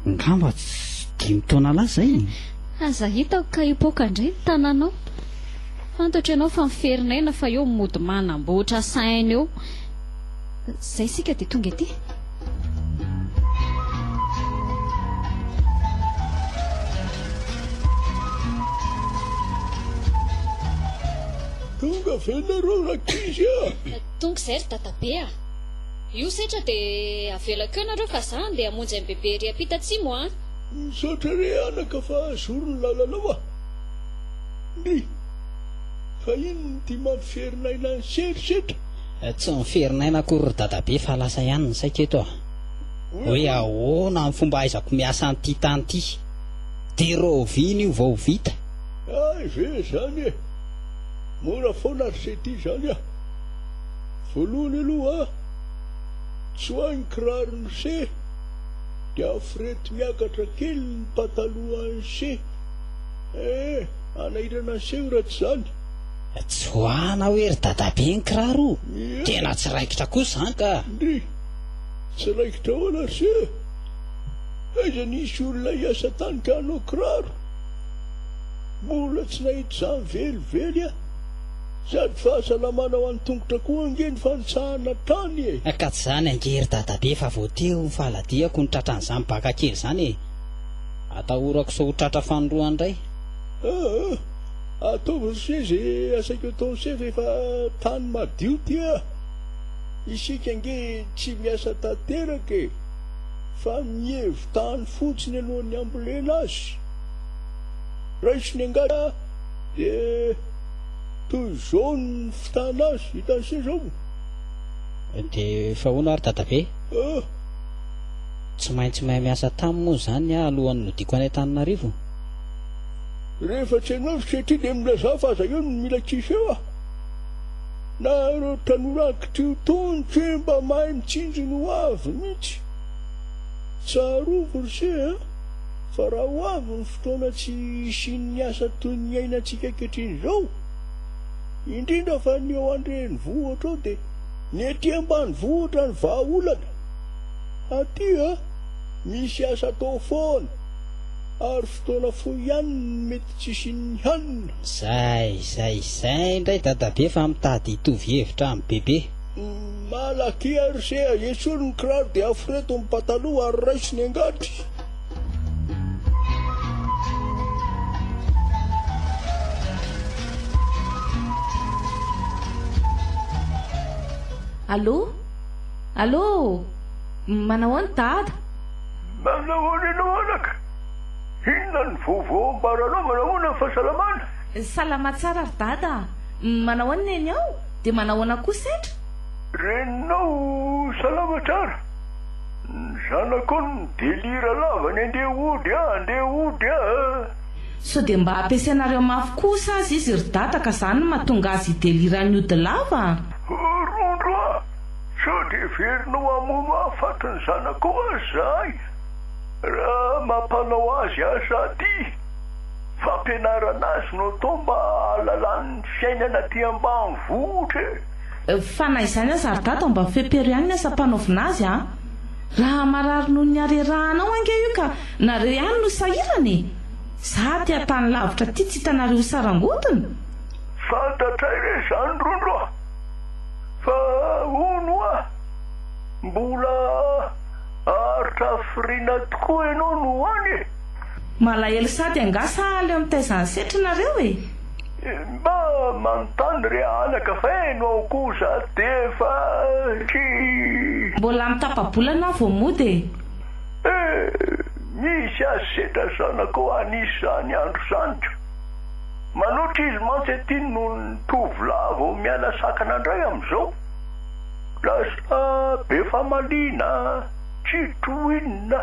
Ngamba tsy 5 taona lasa izay. Aza hitako ka hipoaka indray ny tananao. Fantatra ianao fa miferinaina fa eo mody manamboatra saina eo. Izay sika dia tonga ety. tonga venareo rakizy tonga izay ry dadabe a io setra dia avelako eo nareo fa zany dia hamonjy amin'ny bebe ry apita tsy mo a misaotra re anaka fa zoro ny lalanao a ndry fa ino ty mampiferinayna ny serisetra tsy miferinaina akory ry dadabe fa lasa ihany ny saika eto a hoe ahoana amin'ny fomba aizako miasa an'ity tany ity dia roviny io vao vita ay ve zany e mora foana ry se ty zany a voalohany aloha tsy hoany kiraro ny se dia afirety miakatra kely ny pataloha ny se anairana ny se ora tsy zany tsy hoana hoe ry dadabe ny kiraro tena tsy raikitra kosa zany ka ndry tsy raikitra hoana ry se aiza nisy olona hiasa tany ka hanao kiraro mbola tsy nahita zany velively a sady fahasalamana ho an'ny tongotra koa angeny fanitsahana tany e ka tsy zany angery dadabe fa voateo ny fahaladiako ny tratran'izany baka kely zany e atahorako so ho tratra fanoroa indray ataovy se zay asaiko ataony se fa efa tany madio ty a isika ange tsy miasa tanteraka e fa mihevo tany fotsiny alohan'ny ambolena azy raisiny angata dia toy zao ny fitana azy hitany se zao dia fa hoana ary dadabe tsy maintsy mahay miasa tamy moa zany a alohan'ny nodiko any Antananarivo rehefa tsy hainao satria dia milaza fa aza eo ny mila tsisy eo a na ireo tanorakitry io tonitra hoe mba mahay mitsinjony ho avy mihitsy tsarovo ry se a fa raha ho avy ny fotoana tsy isian'ny asa toy ny ainantsika ankehitriny zao indrindra fa ny eo andreny vohatra ao dia ny ety ambany vohatra ny vahaolana aty a misy asa atao foana ary fotoana fo ihany mety tsy isian'ny hanina zay indray dadabe fa mitady hitovy hevitra amin'ny bebe malaky ary se esolo ny kiraro dia afireto ny pataloha ary raisiny angatry Allô manao any dada manahoana ianao anaka inona ny vaovao ambaranao manahoana ny fahasalamana salama tsara ry dada manao any neny ao dia manahoana koa setra reninao salama tsara zanako ny delira lavany andeha ody so dia mba ampiasainareo mafy kosa azy izy ry dada ka zany mahatonga azy hidelirany ody lava rondro a so dia verinao amono afaty ny zanako azy zahay raha mampanao azy azaty fampianarana azy no atao mba alalan'ny fiainana ty ambany vohitra fa na izany aza ry dada mba fepero ihany ny asa-panaovina azy a raha marary noho ny arerahanao ange io ka nareo ihany no sahirany za ty atany lavitra ty tsy hitanareo sarangodina fantatray re zany rondro a fa ono a mbola aritra firiana tokoa ianao no hoany malahelo sady angasa ale amitaizany setrinareo mba manontany re anaka fa hainao kosa dia fa tsy mbola mitapabolana vo mody misy azy setra zanako anisy zany andro zanytro manotra izy mantsy aty no ny tovolahy miala sakana indray am'izao lasa be famalina tsy troinina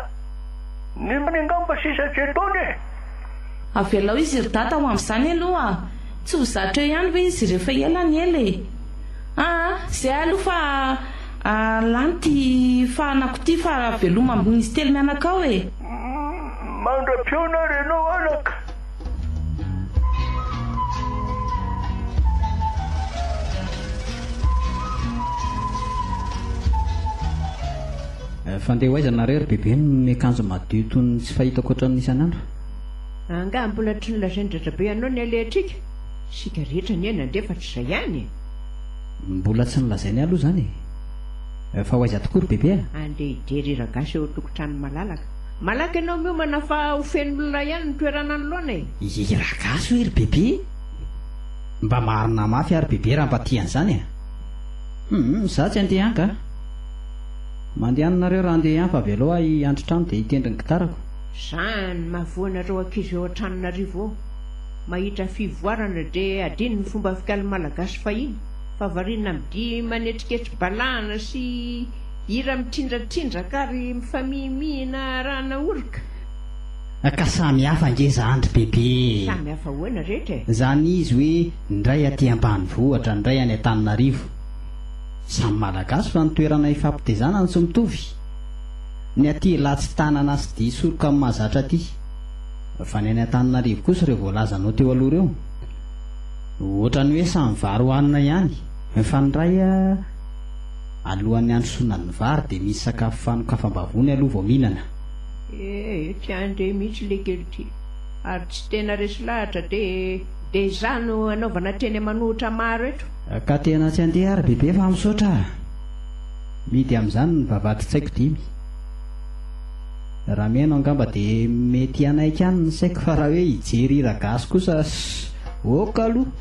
ny manengamba sisatry ataony avelao izy ry dada ho amin'izany aloha tsy ho zatra eo ihany ve izy rehefa elany ely zay aloha fa lanty fahanako ty fa veloma misy telo mianaka ao mandra-piona renao anaka fandeha ho aiza nareo ry bebe miakanjo madio tony tsy fahitako ohatran'ny isan'andro anga mbola try ny lazaindradrabe anao ny alehatrika sika rehetra ny aina ndefatry izay ihany mbola tsy nilazainy aloha zany fa ho aiza tokoa ry bebe andeha hijery ragasy eo tokotrano malalaka malaky ianao miomana fa ho fen'olona ihany ny toerana ny loana ragasy hoe ry bebe mba marina mafy ary bebe raha mba tian'izany za tsy andeha anka mandehananareo raha andeha ampy avy aloha hiandry-trano dia hitendry ny gitarako. Zany mahavoanareo ankizy eo an-tranonarivo ao mahitra fivoarana dia adiny ny fomba fikalo malagasy fahiny fa variana midia manetriketry balahana sy hira mitrindratrindrak ary mifamihimihina rahana orika. Ka samy hafa nge zandry bebe. Samy hafa hoana rehetra zany izy hoe ndray aty ambanivohitra ndray any Antananarivo samy malagasy fa nitoerana ifampitezana tsy mitovy. Ny aty latsy tanana sy dia soroka amin'ny mahazatra aty fa ny any Antananarivo kosa ireo voalazanao teo aloha ireo ohatrany hoe samy vary hohanina ihany fa ny ray alohan'ny androsona ny vary dia misy sakafo fanokafam-bavony aloha vao mihinana. Tiandre mihitsy le kely ty ary tsy tena resy lahatra dia za no anaovana teny manohitra maro eto. Ka tena tsy andeha ary bebe fa misaotra midy amin'izany ny vavady tsaiko dimy. Raha mihaino angamba dia mety anaika any ny saiko fa raha hoe hijery hiragasy kosa oka aloha.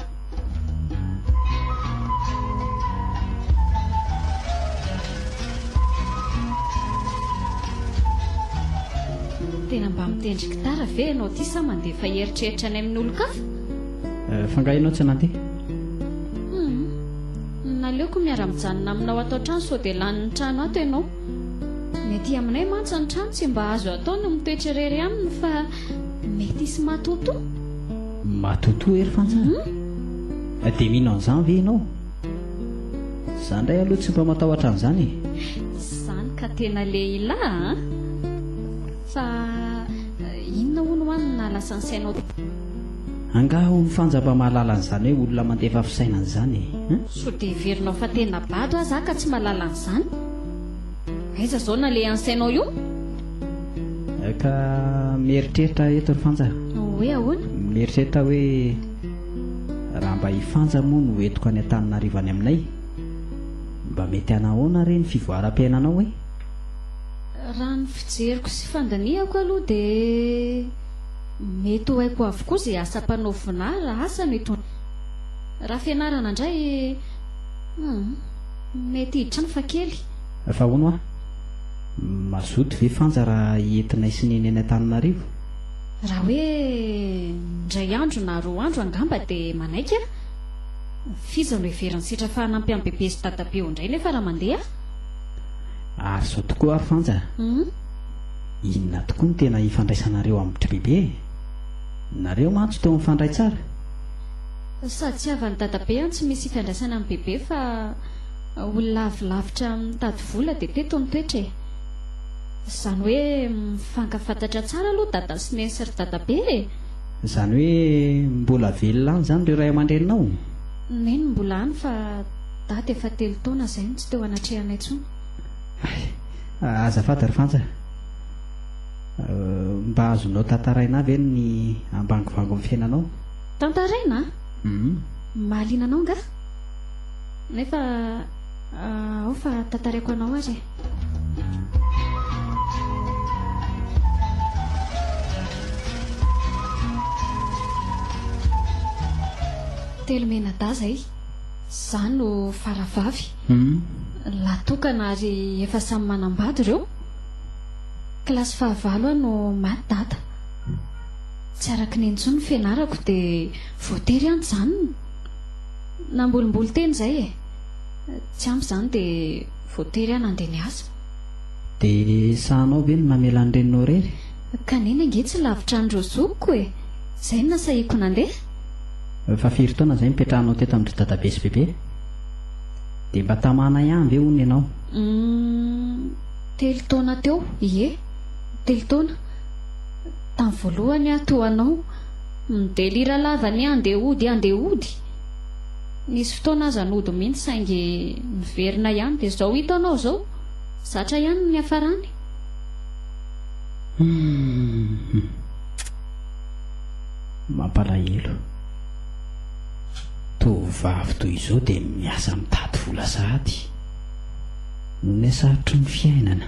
Tena mba mitendry gitara ve ianao ty sa mandefa heritreritra any amin'ny olo-kafa? Fangahinao tsy nandeha? Naleoko miara-mijanona aminao atao trano sao dia lanin'ny trano ato ianao. Mety aminay mantsy ny trano tsy mba azo atao no mitoetra rery aminy fa mety isy matoto. Matoto ery fantsana? Dia mihinao an'izany ve ianao? Za ndray aloha tsy mba matahotra an'izany. Zany ka tena lehilahy fa inona hono hoany nalasa ny sainao? Angaho mifanjaba mahalala an'izany hoe olona mandefa fisainana izany. So dia heverinao fa tena bado aza ka tsy mahalala an'izany? Aiza zao nale an'sainao io? Ka mieritreritra eto ry fanja. Hoe ahoana? Mieritreritra hoe raha mba hifanja moa no entiko any Antananarivo any aminay mba mety anahoana reny fivoaram-piainanao hoe? Raha ny fijeriko sy fandaniako aloha dia mety ho haiko avokoa izay asa mpanaovina raha asa mety raha fianarana indray mety hiditra ny fa kely. Fa hono mazoto ve fanja raha entinay sineny any Antananarivo? Raha hoe indray andro na roa andro angamba dia manaika fiza no heveriny sitra fa hanampy amin'ny bebe sy dadabe indray nefa raha mandeha. Ary zao tokoa ary fanja inona tokoa no tena hifandraisanareo amin'ny bebe? Nareo mantsy teo mifandray tsara. Sady tsy avany dadabe any tsy misy ifandraisana amin'ny bebe fa olona avilavitra mitady vola dia teto ny toetra. Izany hoe mifankafantatra tsara aloha dada sy neny sy ry dadabe. Izany hoe mbola velona any izany ireo ray aman-dreninao? Neny mbola any fa dady efa 3 taona izay no tsy teo anatrehanay intsony. Azafady ry fanja mba azonao tantaraina ve ny ambangovango amin'ny fiainanao? Tantaraina? Mahaliana anao nga? Nefa ao fa tantaraiko anao ary. Telo mena-da zay za no faravavy latokana ary efa samy manambady ireo. Kilasy fahavalo aho no maty data. Tsy araka ny intsony ny fianarako dia voatery any izany. Nambolimboly teny izay tsy ampy izany dia voatery any andeha niasa. Dia sahanao ve ny mamela an'ireninao rery? Kanina nge tsy lavitra andreo zokiko izay no nasahiako nandeha. Fa firy taona izay mipetrahanao teto amin'ny dadabe sy bebe? Dia mba tamana ihany ve hono ianao? 3 taona teo, ie 3 taona. Tamin'ny voalohany aho toa anao midelira lavany andeha hody. Nisy fotoana aza nody mihitsy saingy niverina ihany dia izao hitanao izao zatra ihany ny hafarany. Mampalahelo. Tovovavy toy izao dia miasa mitady vola sahady noho ny sarotry ny fiainana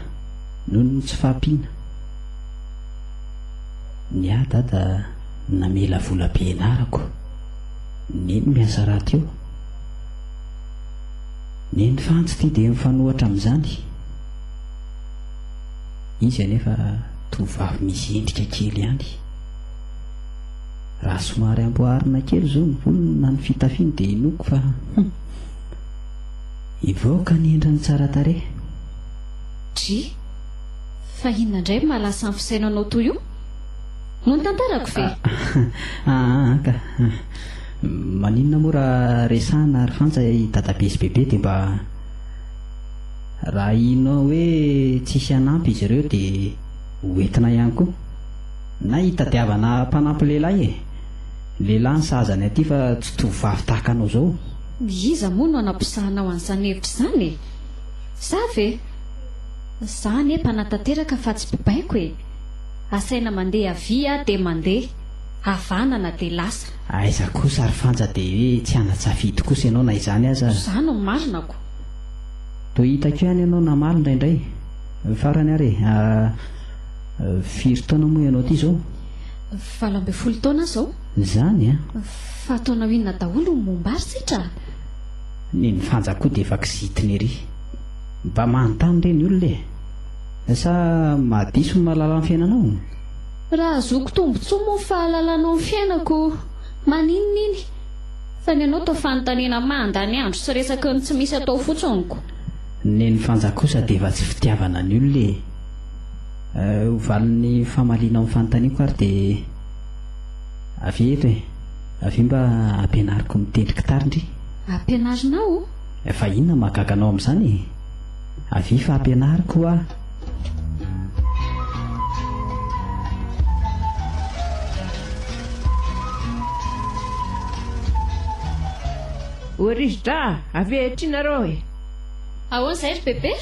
noho ny tsy fahampiana. Ny ahy dada namela vola-pianarako neny miasa raty eo, neny fantsy ty dia mifanohatra amin'izany. Izy anefa tovavy misy endrika kely ihany. Raha somary amboarina kely zao ny volony na ny fitafiany dia inoko fa ivoaka ny endriny tsara tarehy. Dry, fa inona indray malasa ny fisainanao toy io? No ny tantarako ve? Ka maninona moa raha resahana ary fantsa i dadabe sy bebe dia mba raha inao hoe tsisy hanampy izy ireo dia hoentina ihany koa. Na hitadiavana mpanampy lehilahy lehilahy ny sahazany aty fa tsy tovavy tahaka anao zao. Iza moa no anampisahanao an'izany hevitra izany? Sa ve? Za ne mpanatanteraka fa tsy pibaiko e. Asaina mandeha avia dia mandeha, havanana dia lasa. Aiza kosa ary fanja dia hoe tsy ana-tsafidy kosa ianao na izany aza. Za no marinako. Toa hitako ihany ianao namaly indraindray. Farany ary firy taona moa ianao ty zao? 12 taona zao. Zany a? Fa taona inona daholo ny momba ary sitra? Ny fanja koa dia efa kizitiny ery. Mba manontany ireny olona sa mahadiso ny mahalala ny fiainanao? Raha azoko tombotsoa moa fahalalanao ny fiainako, maninoniny? Fa ny anao tao fanontaniana mandany andro sy resaka ny tsy misy atao fotsoniko. Ny fanja kosa dia efa tsy fitiavana ny olona hovaliny famaliana amin'ny fanontaniako ary dia avy eto avy mba ampianariko mitendry gitara indry. Ampianarinao? Fa inona mahagaganao amin'izany? Avy fa ampianariko a. Orizidra, avy atrínareo e. Ahoana izay ry bebe?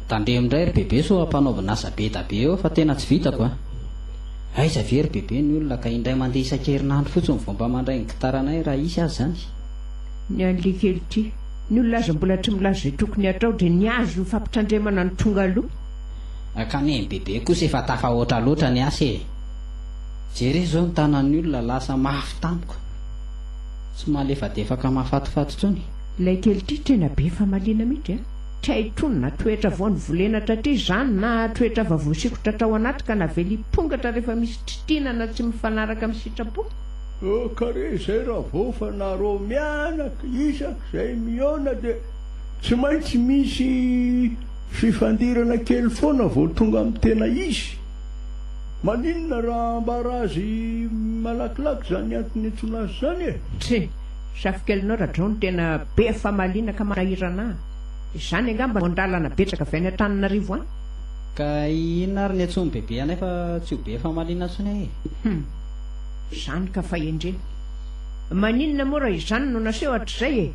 Tandremo indray ry bebe so ampanaovana asa be da be eo fa tena tsy vitako a. Aiza ve ry bebe ny olona ka indray mandeha isan-kerinandro fotsiny vao mba mandray ny gitaranay raha isy azy zany? Ny an'le kely ty, ny olona aza mbola tsy milaza izay tokony atao dia ny azo ny fampitandremana ny tonga aloha. Ka ny bebe kosa efa tafahoatra loatra ny asa e. Jereo zao ny tanan'ny olona lasa mafy tampoka. Tsy malefa-defaka mahafatifaty intsony. Ilay kely ty tena be famaliana mihitsy a. Tsy ahitony toetra vao ny volenatra ty izany na toetra vavoasikotra tao anaty ka navely hipongatra rehefa misy tritinana tsy mifanaraka amin'ny sitrapo. Kare izay raha vao fa nareo mianaka isaka izay miona dia tsy maintsy misy fifandirana kely foana vao tonga amin'ny tena izy. Maninona raha ambara azy malakilaky zany antony antsoina azy zany e? Tsy, safikelinao radrao ny tena be famaliana ka manahirana. Izany angamba mandalana betsaka avy any Antananarivo any. Ka inona ary ny antsony bebe anefa tsy ho be famaliana intsony e? Izany ka fa endreny. Maninona moa raha izany no naseho hatr'izay e?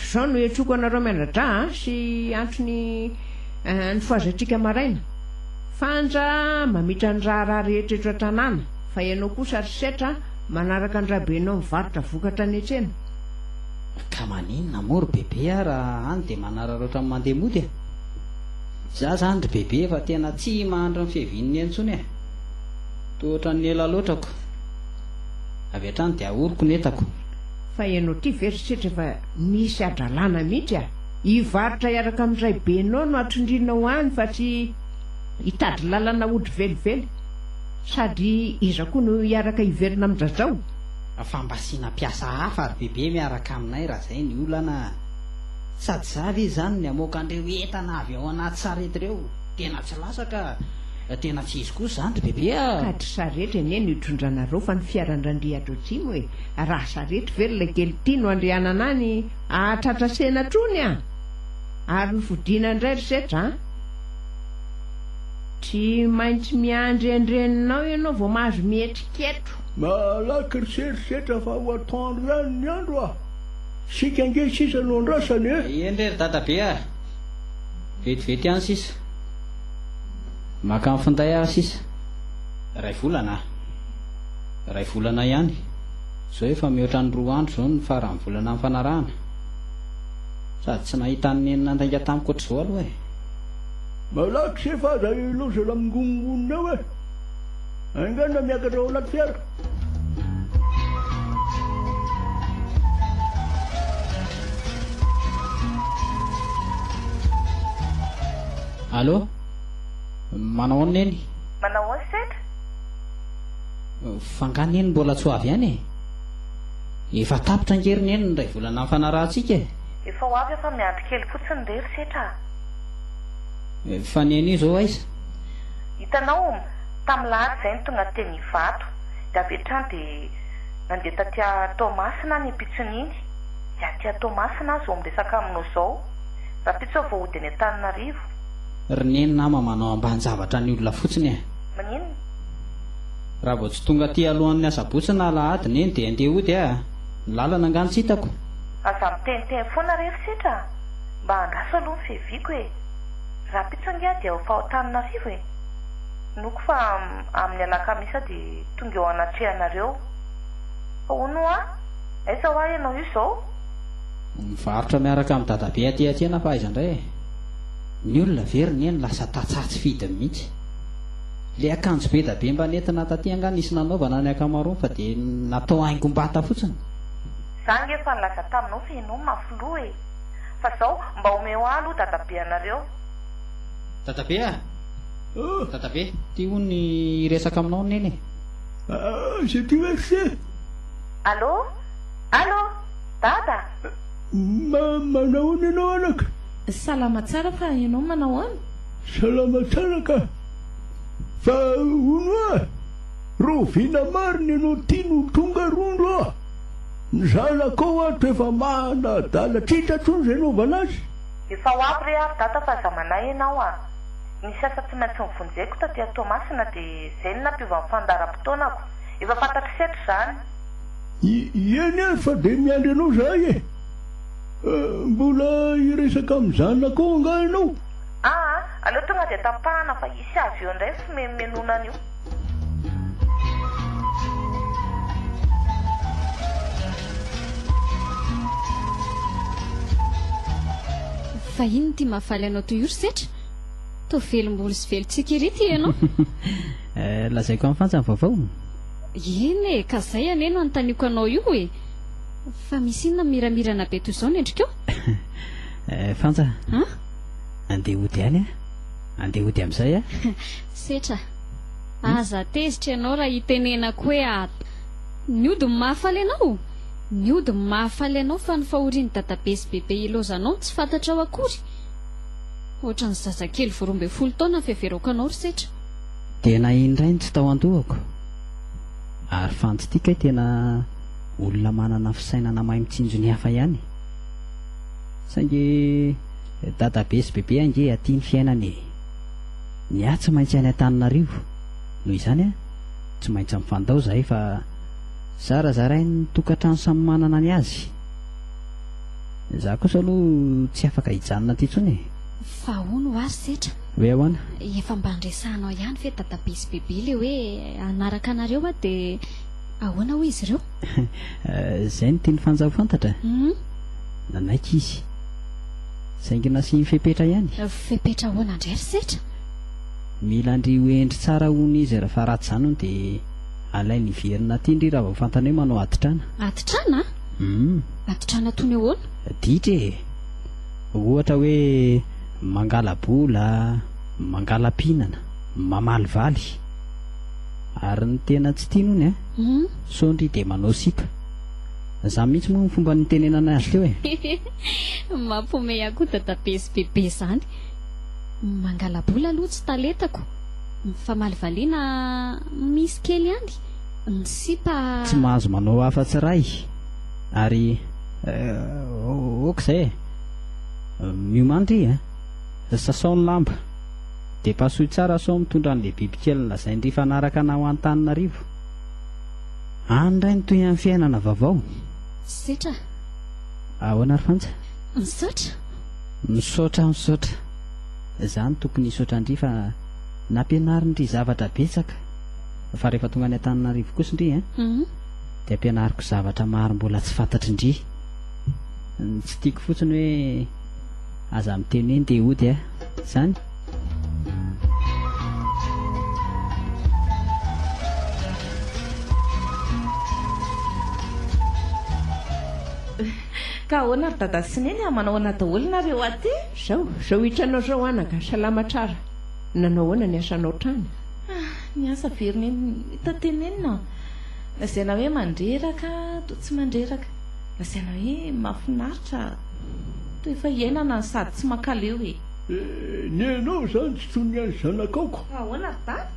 Izao no etroko anareo mianadra sy antony ny foazatrika maraina. Fanja mamitra ny raha rehetra eto an-tanàna, fa ianao kosa ary setra manaraka ny rahabenao mivarotra vokatra any an-tsena. Ka maninona moa ry bebe a raha any dia manararaotra amin'ny mandeha mody e? Za zany ry bebe fa tena tsy mahandro ny fihavininy antsony e. Toa ny ela loatrako. Avy hatrany dia ahoroko netako. Fa ianao ty verisetra fa misy adralana mihitsy a. Hivarotra iaraka amin'ny rahabenao no atrondrinao any fa tsy hitady lalana ody velively. Sady iza koa no hiaraka hiverina amin'ny jajao. Fambasiana piasa hafa ry bebe miaraka aminay raha izay ny olana. Sady zavy izany ny amoaka an'ireo entana avy ao anaty sarety ireo. Tena tsy lasaka, tena tsy izy kosa zany ry bebe a. Ka tsy sarety anie no hitrondranareo fa ny fiaran-drandriatra otsimo e. Raha sarety ve ilay kely ty no andrianana any ahatratra sena trony a. Ary ny fodina indray ry setra tsy maintsy miandriandreninao ianao vao mahazo mietriketro. Malaky ry serisetra fa ho atoandro ihany ny andro a. Sika ange sisa no andrasany e. Endrery dadabe a. Vetivety ihany sisa. Maka amin'ny finday aho sisa. Ray volana. Ray volana ihany. Zao efa mihoatra ny 2 andro zao ny farany volana amin'ny fanarahana. Sady tsy nahita ny nenina andainga tamiko ohatr'izao aloha e. Malaky se fa aza iloza lamingongonina eo e. Angana miakatra ao anaty fiara. Allô? Manao ahoana neny? Manao ahoana setra? Fangana neny mbola tsy ho avy ihany e. Efa tapitra angery neny ny ray volana amin'ny fanarahantsika e. Efa ho avy efa miandry kely fotsiny rery setra. Fa neny io zao aiza? Hitanao tamin'ny lahady izay ny tonga teny Ivato, dia avy hatrany dia nandeha tatya Tomasina ny Pitsoniny. Dia atya Tomasina azy ao miresaka aminao izao. Raha pitsy ao voahody any Antananarivo. Ry neny nama manao ambany zavatra ny olona fotsiny e. Maninona? Raha vao tsy tonga aty alohan'ny asabotsy na alahady neny dia andeha hody a. Ny lalana angano tsy hitako. Aza miteniteny foana rery setra. Mba andraso aloha ny fehiviako e. Raha pitsy angia dia efa ao Antananarivo e. Noko fa amin'ny alakamisy dia tonga eo anatrehanareo. Ahoana a? Aiza ho ahy ianao io izao? Mivarotra miaraka amin'ny dadabe aty atsena fa aiza indray e. Ny olona very neny lasa tatsatsy fidy mihitsy. Le akanjo be da be mba nentina taty angano nisy nanaovana ny ankamaroany fa dia natao haingom-bata fotsiny. Zany efa nilaza taminao fa ianao mafoloha e. Fa izao mba omeo ahy aloha dadabe anareo. Dadabe a? Dadabe, ty ho ny resaka aminao neny e. C'est diverse. Allô? Allô? Dada? Manao ahoana ianao anaka? Salama tsara fa ianao manao ahoana? Salama tsara ka. Fa hono a, roviana marina ianao ty no tonga rondro a. Ny zanako ao ato efa manadala tritra tsony izay naovana azy. Efa ho avy re avy dada fa zamanay ianao a. Nisy asa tsy maintsy mivonjeko taty Tomasina dia izay no nampiova ny fandaharam-potoanako. Efa fantatry setra izany. Eny a fa dia miandry anao zahay e. Mbola hiresaka amin'ny zanako ao anga ianao. Aleo tonga dia tapahana fa isy avy eo indray sy menonana io. Fa ino ty mahafaly anao toy io ry setra? Toa velom-bolo sy velontsika iry ty ianao. Lazaiko amin'ny fantsany vaovao. Eny e, ka izay anena anontaniako anao io e. Fa misy inona miramirana be toy izao ny endrikao? Fantsa. Andeha hody any a. Andeha hody amin'izay a. Setra, aza tezitra ianao raha hitenenako hoe ny ody ny mahafaly anao. Ny ody ny mahafaly anao fa ny fahorian'ny dadabe sy bebe ilozanao tsy fantatra ao akory. Ohatran'ny zazakely 12 taona fiheverako anao ry setra. Tena indray ny tsy tao an-dohako. Ary fantsitika tena olona manana fisainana mahay mitsinjo ny hafa ihany. Saingy dadabe sy bebe ange aty ny fiainany. Ny ahy tsy maintsy any Antananarivo. Noho izany a, tsy maintsy mifandao zahay fa zarazaray ny tokantrano samy manana ny azy. Za kosa aloha tsy afaka hijanona aty intsony e. Fa hono ho azy setra? Hoe ahoana? Efa mba andresahanao ihany fe dadabe sy bebe le hoe anaraka anareo a dia ahoana ho izy ireo? Izay no tiany fanjava fantatra. Nanaika izy. Saingy nasiany fepetra ihany. Fepetra ahoana indray ry setra? Mila andry ho endry tsara hono izy raha fa ratsy izany hono dia alainy hiverina aty indry raha vao fantany hoe manao atitrana. Atitrana? Atitrana toy ny ahoana? Ditra e. Ohatra hoe mangala bola, mangala pinana, mamaly valy. Ary ny tena tsy tiany hono a, sondry dia manao sipa. Za mihitsy moa ny fomba nitenenana azy teo e. Mampomey akoho dadabe sy bebe izany. Mangala bola aloha tsy taletako. Mifamaly valiana misy kely ihany. Ny sipa tsy mahazo manao afa-tsy ray. Ary okizay miomandry sasao ny lamba dia pasohy tsara sao mitondra an'ilay bibikely lazaindry fanaraka anao Antananarivo. Andray ny toy amin'ny fiainana vaovao. Setra? Ahoana ry fantsa? Misaotra? Misaotra. Za no tokony hisaotra indry fa nampianarindry zavatra betsaka. Fa rehefa tonga any Antananarivo kosa indry dia ampianariko zavatra maro mbola tsy fantatry indry. Tsy tiako fotsiny hoe aza miteny hoe ndeha hody izany. ka ahoana ry dada sy neny a manao ana daholo nareo aty zao hitranao zao anaka salama tsara nanao ahoana ny asanao trany ny asa veriny hitatenenina lazaina hoe mandreraka to tsy mandreraka lazaina hoe mahafinaritra to efa iainana sady tsy makaleo e ny anao zany tsy toy ny any zanakaoko ahoana ry dada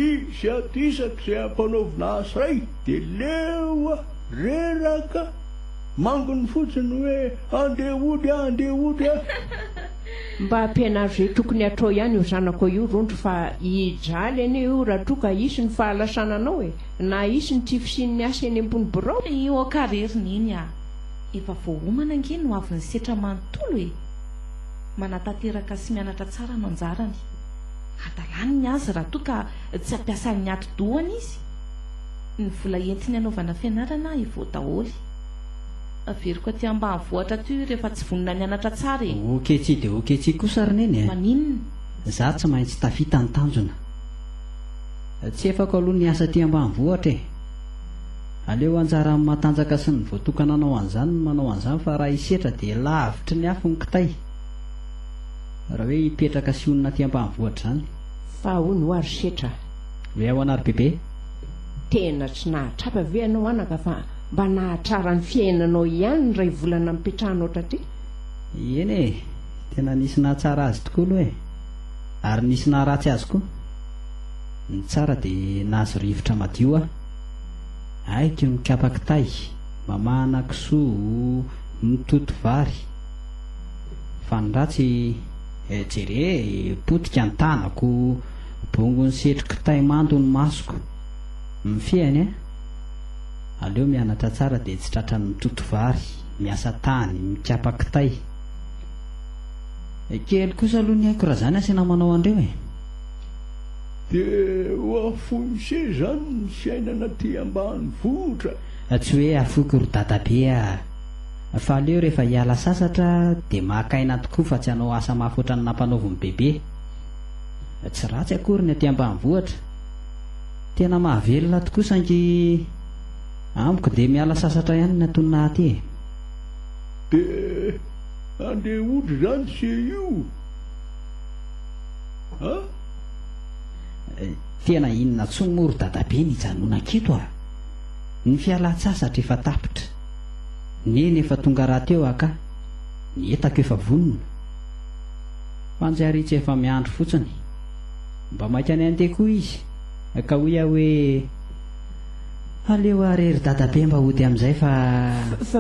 isy atisaka izay ampanaovina asa ray dia leoa reraka mangony fotsiny hoe andehody mba ampianaro zay tokony atao ihany io zanako io rondro fa hijaly anie io raha toka isy ny fahalasananao e na isy ny tifisian'ny asa eny ambony borao io akareriny iny a efa voahomana ange no avy ny setra manontolo e manatanteraka sy mianatra tsara no anjarany adalaniny azy raha toka tsy ampiasan'ny ato-dohany izy ny vola entiny anaovana fianarana evo daholy averiko aty ambanivohitra ty rehefa tsy vonona nianatra tsara e oketsy dia oketsy kosa ry neny e maninona za tsy maintsy tafita ny tanjona tsy efako aloha ny asa ty ambanivohitra e aleo anjara amin'ny matanjaka sy ny voatokana anao an'izany no manao an'izany fa raha hisetra dia lavitry ny afo ny kitay raha hoe hipetraka sy onona ty ambanivohitra zany fa hoy no ary setra hoe ao anary bebe tena tsy nahatrapa ve anao anaka fa mba nahatrara ny fiainanao ihany ray volana mipetrahanao traty eny e tena nisy nahatsara azy tokoa aloha e ary nisy naharatsy azy koa ny tsara dia nahazo rivotra madio a aiko mikapa kitay mamahana kisoa mitoto vary fa ny ratsy jere potika ny tanako bongony setro kitay mando ny masoko mifiany a aleo mianatra tsara dia tsy tratra ny mitoto vary miasa tany mikapa kitay kely kosa aloha ny haiko raha zany asena manao andreo e dia hoafoise zany ny fiainana ty ambany vohitra tsy hoe afoko ry dadabe a fa aleo rehefa hiala sasatra dia mahakaina tokoa fa tsy hanao asa mahafoatra ny nampanaoviny bebe tsy ratsy akory ny aty ambany vohatra tena mahavelona tokoa sangy amiko dia miala sasatra ihany ny atonina aty e dia andehody zany se io tena inona tsy mory dadabe ny janona-kito a ny fialan-tsasatra efa tapitra neny efa tonga raha teo aka ny etako efa vonona fanjarytsy efa miandro fotsiny mba maika ny andeha koa izy ka hoy aho hoe aleo arery dadabe mba hody amin'izay fa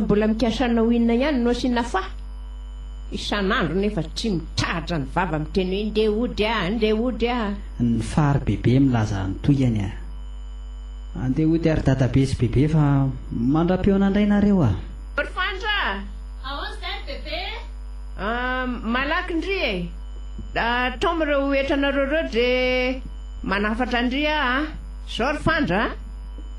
mbola mikasanao inona ihany no asiana fa isan'andro nefa tsy mitrahatra ny vava miteny hoe ndehody a ny fary bebe milaza ny toyany a andehody ary dadabe sy bebe fa mandra-peo nandray nareo a orfandra ahoana zany bebe malaky ndry e tomoreo entranareo reo dre manafatra ndry a zao orfandra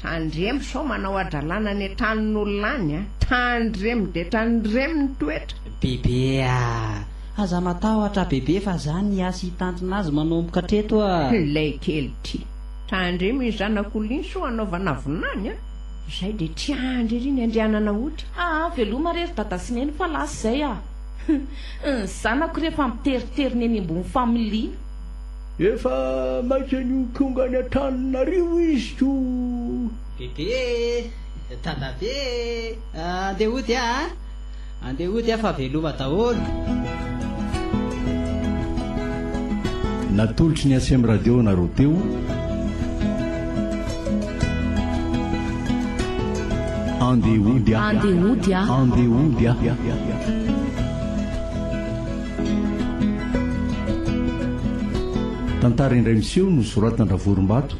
tandremo sao manao adalàna ny tanin'olona any a tandremo dia tandremo ny toetra bebe a aza matahotra bebe fa zany ny asa hitandrina azy manomboka treto a lay kely ty tandremo izy zanak'oliny so anaovana vonany a izay dia tsy andry ry ny andrianana ody veloma rery dada sy neny fa lasy zay a ny zanako rehefa miteriteriny eny ambony familiana efa maika niokongany an-taninarivo izy to bebe dadabe andehody andehody a fa veloma daholo natolotry ny asem radio nareo teo andehody tantara indray miseho no soratana Ravorimbato.